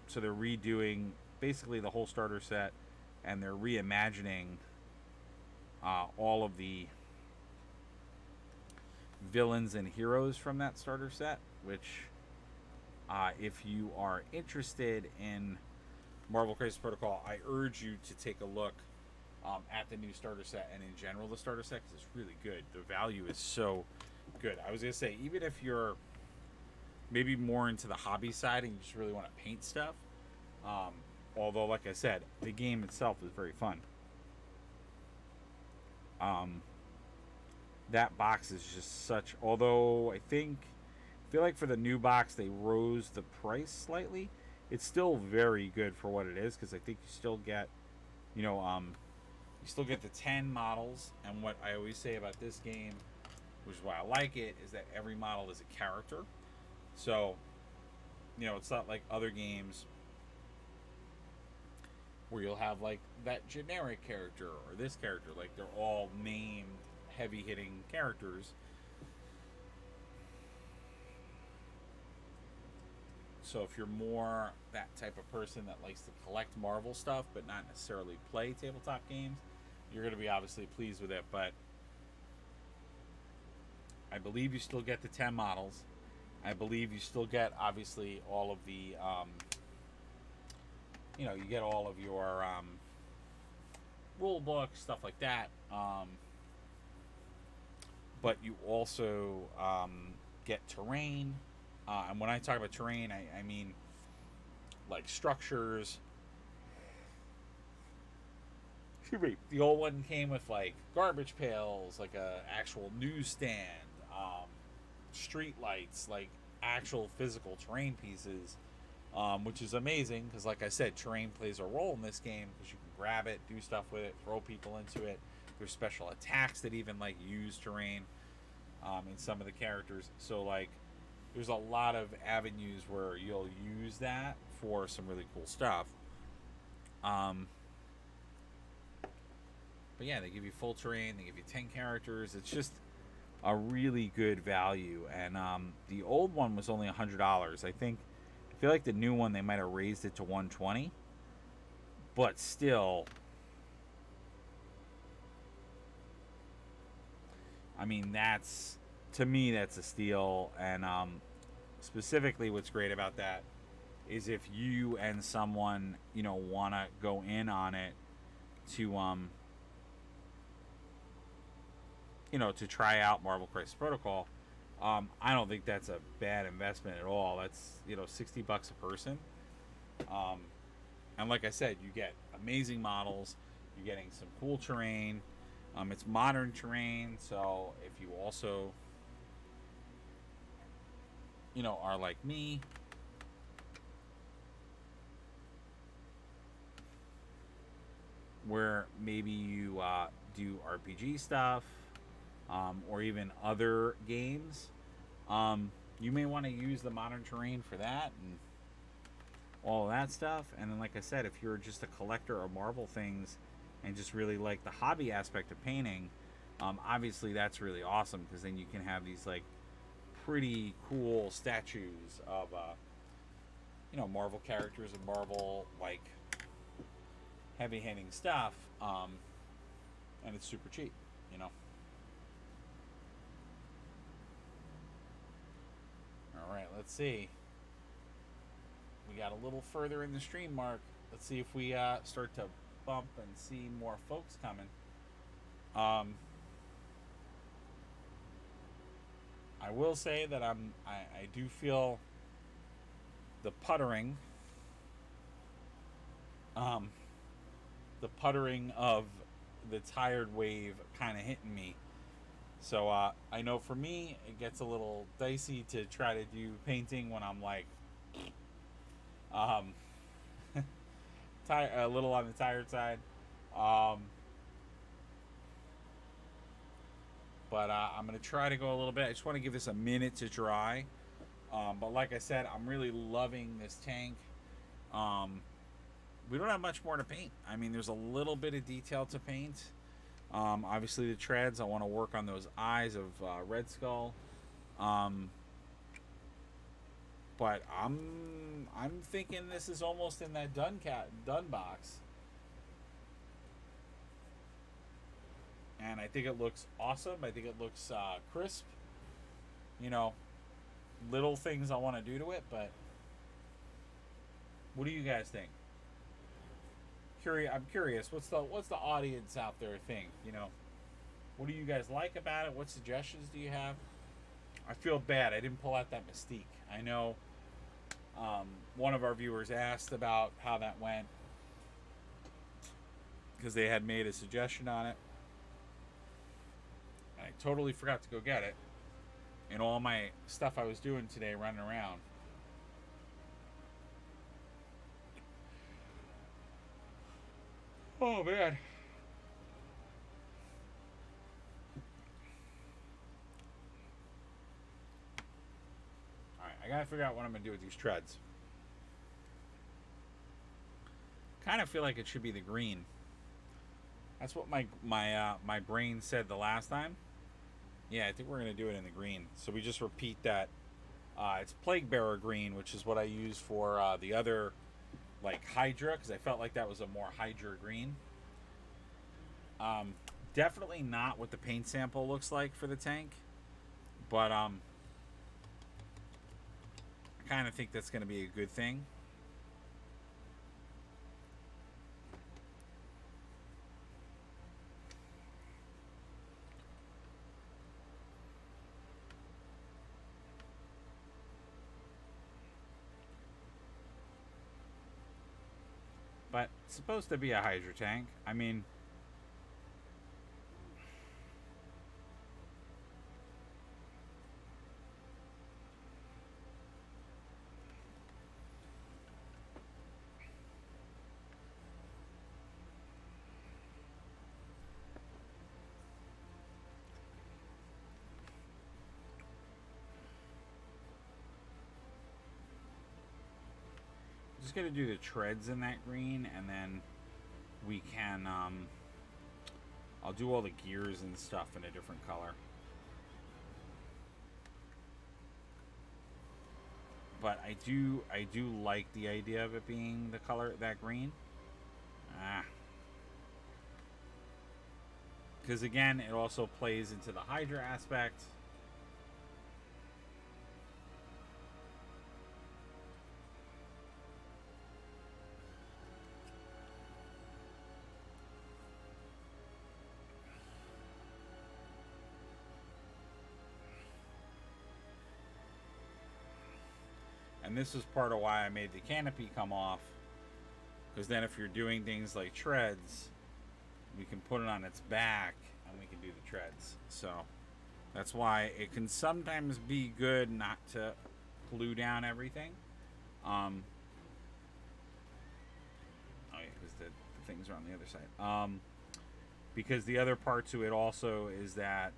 So they're redoing basically the whole starter set, and they're reimagining all of the villains and heroes from that starter set, which if you are interested in Marvel Crisis Protocol, I urge you to take a look at the new starter set, and in general the starter set, because it's really good. The value is so good. I was going to say, even if you're maybe more into the hobby side and you just really want to paint stuff, although like I said, the game itself is very fun. That box is just such, although I feel like for the new box they rose the price slightly. It's still very good for what it is, because I think you still get the 10 models. And what I always say about this game, which is why I like it, is that every model is a character. So it's not like other games where you'll have like that generic character or this character, like they're all named heavy hitting characters. So if you're more that type of person that likes to collect Marvel stuff but not necessarily play tabletop games, you're going to be obviously pleased with it. But I believe you still get the 10 models. I believe you still get obviously all of the, you get all of your rule books, stuff like that. But you also get terrain. And when I talk about terrain, I mean like structures. Excuse me. The old one came with like garbage pails, like a actual newsstand, street lights, like actual physical terrain pieces, which is amazing because, like I said, terrain plays a role in this game because you can grab it, do stuff with it, throw people into it. There's special attacks that even like use terrain in some of the characters. So like, there's a lot of avenues where you'll use that for some really cool stuff. But yeah, they give you full terrain. They give you 10 characters. It's just a really good value. And the old one was only $100. I feel like the new one they might have raised it to $120. But still, I mean, to me that's a steal. And specifically, what's great about that is if you and someone want to go in on it to to try out Marvel Crisis Protocol, I don't think that's a bad investment at all. That's $60 a person, and like I said, you get amazing models. You're getting some cool terrain. It's modern terrain, so if you also are like me, where maybe you do RPG stuff, or even other games, you may want to use the modern terrain for that and all of that stuff. And then, like I said, if you're just a collector of Marvel things and just really like the hobby aspect of painting, obviously that's really awesome because then you can have these like pretty cool statues of Marvel characters and Marvel like heavy hitting stuff, and it's super cheap. All right, let's see. We got a little further in the stream, Mark. Let's see if we start to bump and see more folks coming. I will say that I do feel the puttering, of the tired wave kind of hitting me. So I know for me it gets a little dicey to try to do painting when I'm like a little on the tired side. But I'm going to try to go a little bit. I just want to give this a minute to dry. But like I said, I'm really loving this tank. We don't have much more to paint. I mean, there's a little bit of detail to paint. Obviously, the treads. I want to work on those eyes of Red Skull. But I'm thinking this is almost in that done box. And I think it looks awesome. I think it looks crisp. Little things I want to do to it, but what do you guys think? I'm curious. What's the audience out there think? What do you guys like about it? What suggestions do you have? I feel bad. I didn't pull out that Mystique. I know one of our viewers asked about how that went because they had made a suggestion on it. I totally forgot to go get it in all my stuff I was doing today running around. Oh, man. Alright, I gotta figure out what I'm gonna do with these treads. Kind of feel like it should be the green. That's what my brain said the last time. Yeah, I think we're gonna do it in the green. So we just repeat that It's Plague Bearer green, which is what I used for the other like Hydra, because I felt like that was a more Hydra green. Um, Definitely not what the paint sample looks like for the tank, but I kind of think that's going to be a good thing. But it's supposed to be a Hydra tank. I mean, just gonna do the treads in that green, and then we can I'll do all the gears and stuff in a different color. But I do like the idea of it being the color that green. Ah, because again, it also plays into the Hydra aspect. And this is part of why I made the canopy come off, because then if you're doing things like treads, we can put it on its back and we can do the treads. So that's why it can sometimes be good not to glue down everything. Oh yeah, because the things are on the other side. Because the other part to it also is that,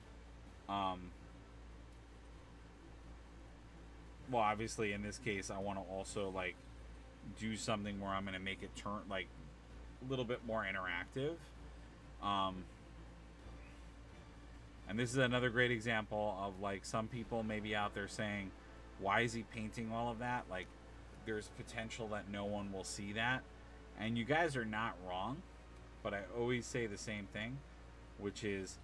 well, obviously in this case, I want to also like do something where I'm going to make it turn like a little bit more interactive. Um, and this is another great example of like some people maybe out there saying, why is he painting all of that? Like, there's potential that no one will see that. And you guys are not wrong, but I always say the same thing, which is,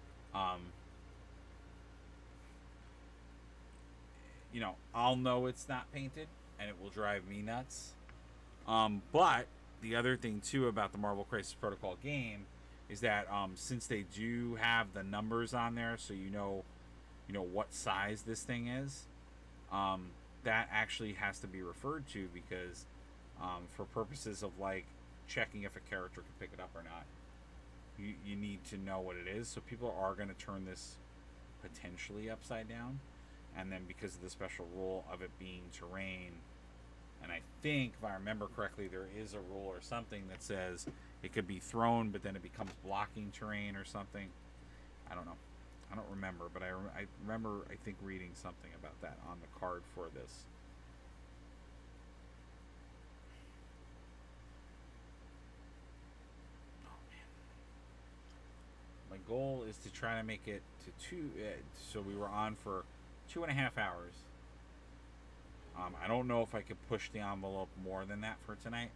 I'll know it's not painted and it will drive me nuts. But the other thing too about the Marvel Crisis Protocol game is that since they do have the numbers on there, so you know what size this thing is, that actually has to be referred to because for purposes of like checking if a character can pick it up or not, you need to know what it is. So people are going to turn this potentially upside down, and then because of the special rule of it being terrain, and I think if I remember correctly, there is a rule or something that says it could be thrown, but then it becomes blocking terrain or something. I don't know. I don't remember, but I remember I think reading something about that on the card for this. Oh man, my goal is to try to make it to two. So we were on for 2.5 hours. I don't know if I could push the envelope more than that for tonight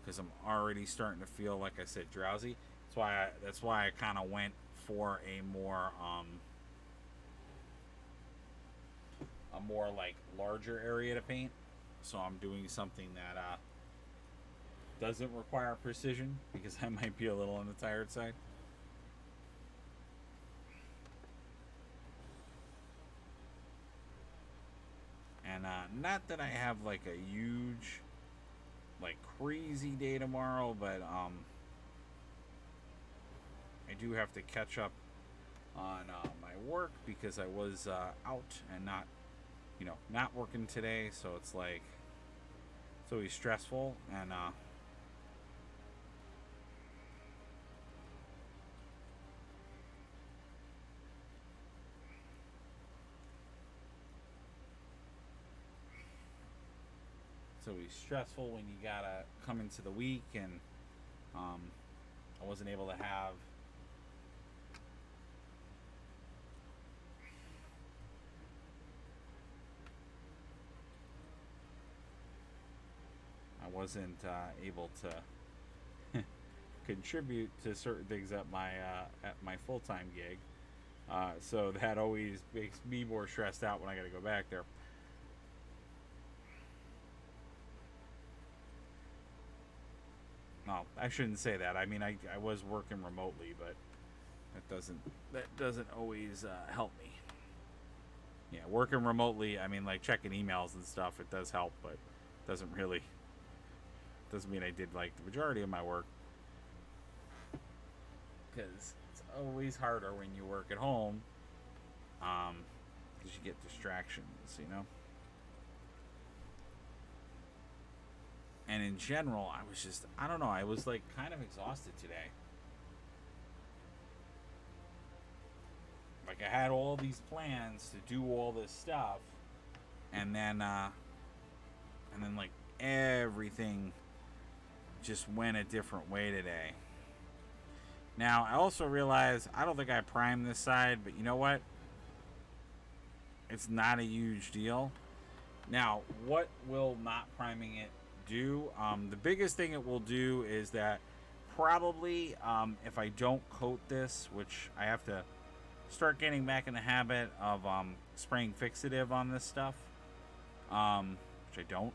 because I'm already starting to feel, like I said, drowsy. That's why I kind of went for a more like larger area to paint. So I'm doing something that doesn't require precision because I might be a little on the tired side. And not that I have like a huge, like crazy day tomorrow, but I do have to catch up on my work because I was out and not working today. So it's like it's always stressful, and it's always stressful when you gotta come into the week, and um, I wasn't able to have wasn't able to contribute to certain things at my full-time gig. So that always makes me more stressed out when I got to go back there. No, I shouldn't say that. I mean, I was working remotely, but that doesn't always help me. Yeah, working remotely, I mean, like checking emails and stuff, it does help, but doesn't mean I did like the majority of my work, because it's always harder when you work at home, because you get distractions. And in general, I don't know, I was like kind of exhausted today. Like, I had all these plans to do all this stuff, and then like everything just went a different way today. Now, I also realized I don't think I primed this side, but you know what? It's not a huge deal. Now, what will not priming it do? The biggest thing it will do is that probably, if I don't coat this, which I have to start getting back in the habit of spraying fixative on this stuff, which I don't.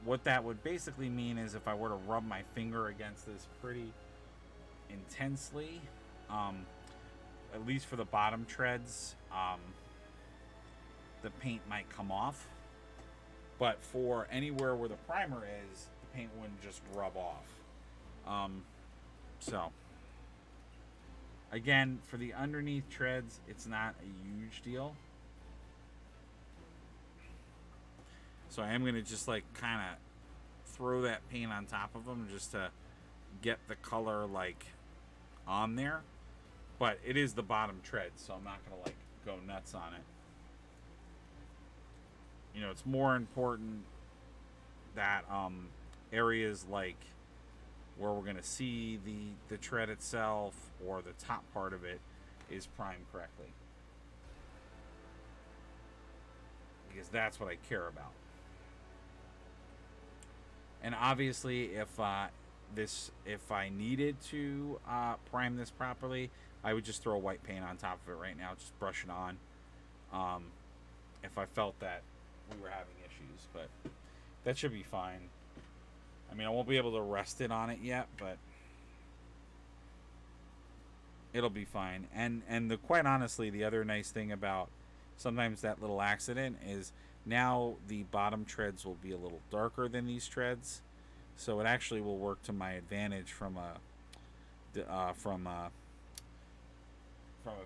What that would basically mean is if I were to rub my finger against this pretty intensely, at least for the bottom treads, the paint might come off. But for anywhere where the primer is, the paint wouldn't just rub off. So, again, for the underneath treads, it's not a huge deal. So I am going to just like kind of throw that paint on top of them just to get the color like on there. But it is the bottom tread, so I'm not going to like go nuts on it. It's more important that areas like where we're going to see the tread itself or the top part of it is primed correctly. Because that's what I care about. And obviously, if I needed to prime this properly, I would just throw white paint on top of it right now, just brush it on. If I felt that we were having issues, but that should be fine. I mean, I won't be able to rest it on it yet, but it'll be fine. And quite honestly, the other nice thing about sometimes that little accident is now the bottom treads will be a little darker than these treads, so it actually will work to my advantage from a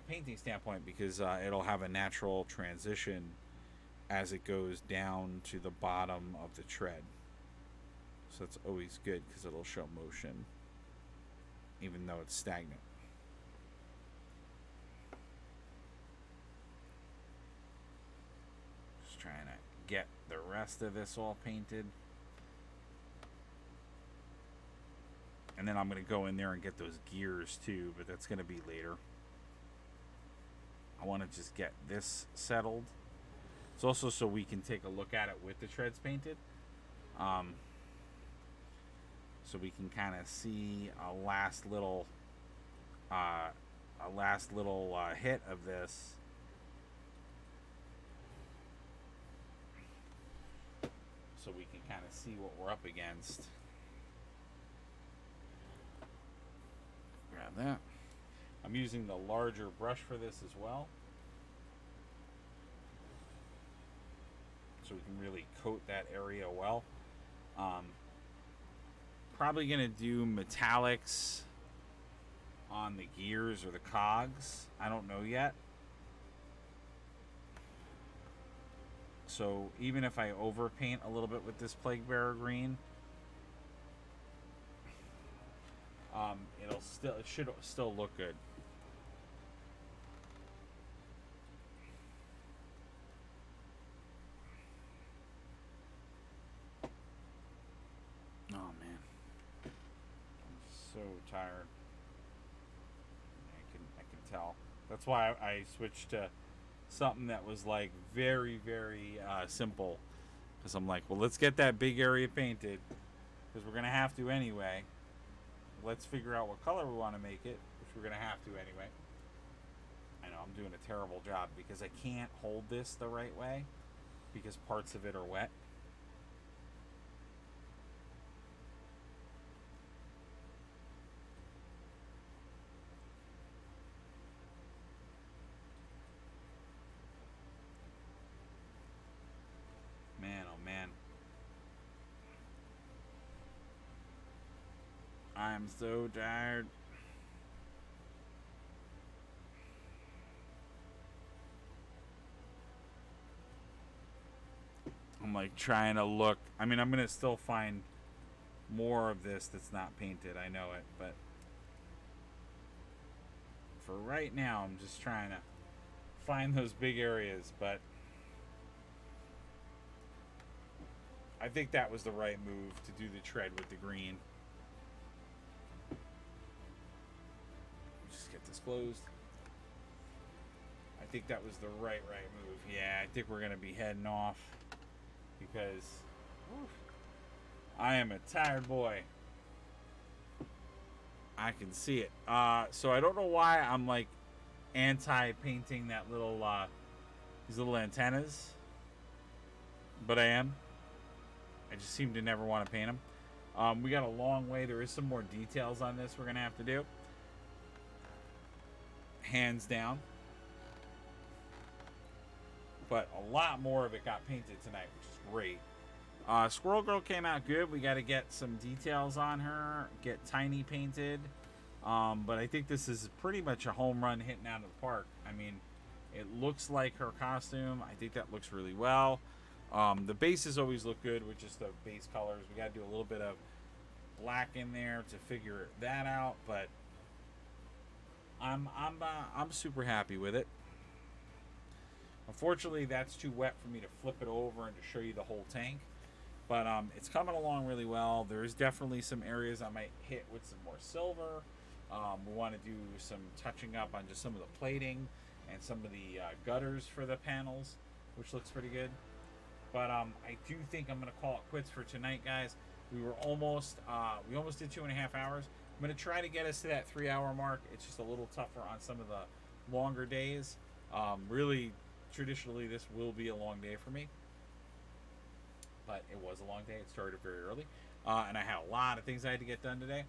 painting standpoint, because it'll have a natural transition as it goes down to the bottom of the tread. So it's always good because it'll show motion even though it's stagnant. Just trying to get the rest of this all painted. And then I'm going to go in there and get those gears too, but that's going to be later. I want to just get this settled. It's also so we can take a look at it with the treads painted. So we can kind of see a last little hit of this. So we can kind of see what we're up against. Grab that. I'm using the larger brush for this as well, so we can really coat that area well. Probably going to do metallics on the gears or the cogs. I don't know yet. So even if I overpaint a little bit with this Plague Bearer green, it should still look good. Oh man, I'm so tired. I can tell. That's why I switched to something that was like very, very simple, Because I'm like, well, let's get that big area painted. Because we're going to have to anyway. Let's figure out what color we want to make it, which we're going to have to anyway. I know I'm doing a terrible job because I can't hold this the right way because parts of it are wet. Man, oh man. I'm so tired. I'm like trying to look. I mean, I'm going to still find more of this that's not painted. I know it, but for right now, I'm just trying to find those big areas. But I think that was the right move to do the tread with the green. Just get this closed. I think that was the right move. Yeah, I think we're going to be heading off because I am a tired boy. I can see it. So I don't know why I'm like anti-painting that little these little antennas, but I am. I just seem to never want to paint them. We got a long way. There is some more details on this we're gonna have to do. Hands down. But a lot more of it got painted tonight, which is great. Squirrel Girl came out good. We got to get some details on her. Get Tiny painted. But I think this is pretty much a home run hitting out of the park. I mean, it looks like her costume. I think that looks really well. The bases always look good with just the base colors. We got to do a little bit of black in there to figure that out. But I'm super happy with it. Unfortunately, that's too wet for me to flip it over and to show you the whole tank. But it's coming along really well. There's definitely some areas I might hit with some more silver. We want to do some touching up on just some of the plating and some of the gutters for the panels, which looks pretty good. But I do think I'm going to call it quits for tonight, guys. We almost did 2.5 hours. I'm going to try to get us to that 3-hour mark. It's just a little tougher on some of the longer days. Really, traditionally, this will be a long day for me. But it was a long day. It started very early. And I had a lot of things I had to get done today.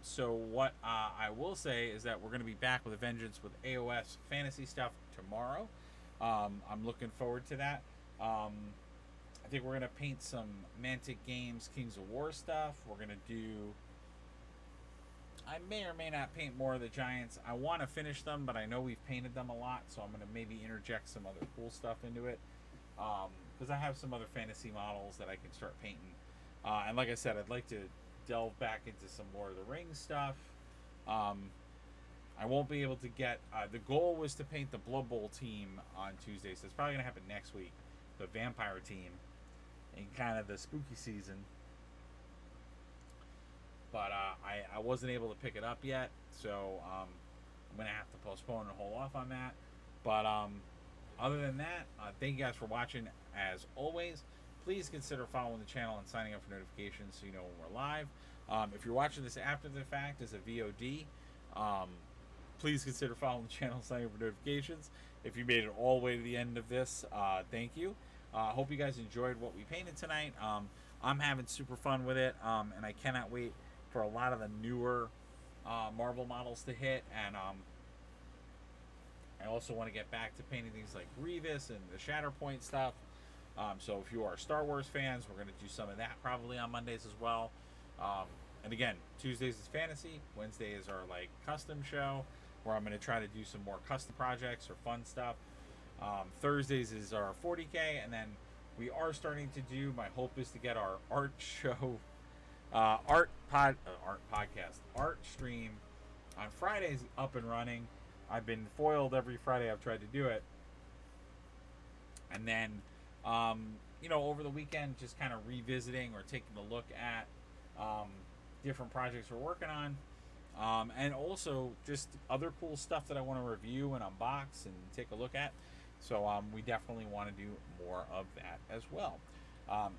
So what I will say is that we're going to be back with a vengeance with AOS fantasy stuff tomorrow. I'm looking forward to that. I think we're going to paint some Mantic Games Kings of War stuff. We're going to do... I may or may not paint more of the Giants. I want to finish them, but I know we've painted them a lot, so I'm going to maybe interject some other cool stuff into it. Because I have some other fantasy models that I can start painting. And like I said, I'd like to delve back into some Lord of the Rings stuff. I won't be able to get... the goal was to paint the Blood Bowl team on Tuesday, so it's probably going to happen next week. The vampire team in kind of the spooky season. But I wasn't able to pick it up yet, so I'm going to have to postpone and hold off on that. But other than that, thank you guys for watching. As always, please consider following the channel and signing up for notifications so you know when we're live. If you're watching this after the fact as a VOD, please consider following the channel and signing up for notifications. If you made it all the way to the end of this, thank you. Hope you guys enjoyed what we painted tonight. I'm having super fun with it, and I cannot wait for a lot of the newer Marvel models to hit. And I also want to get back to painting things like Grievous and the Shatterpoint stuff. So if you are Star Wars fans, we're going to do some of that probably on Mondays as well. And again, Tuesdays is fantasy. Wednesday is our like custom show where I'm going to try to do some more custom projects or fun stuff. Thursdays is our 40K, and then we are starting to do, my hope is to get our art show, art stream on Fridays up and running. I've been foiled every Friday I've tried to do it. And then, over the weekend, just kind of revisiting or taking a look at different projects we're working on. And also just other cool stuff that I want to review and unbox and take a look at. So we definitely want to do more of that as well.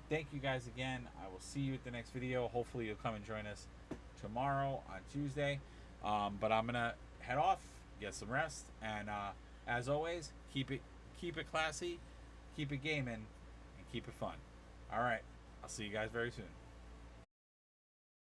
Thank you guys again. I will see you at the next video. Hopefully you'll come and join us tomorrow on Tuesday. But I'm gonna head off, get some rest, and as always, keep it classy, keep it gaming, and keep it fun. All right, I'll see you guys very soon.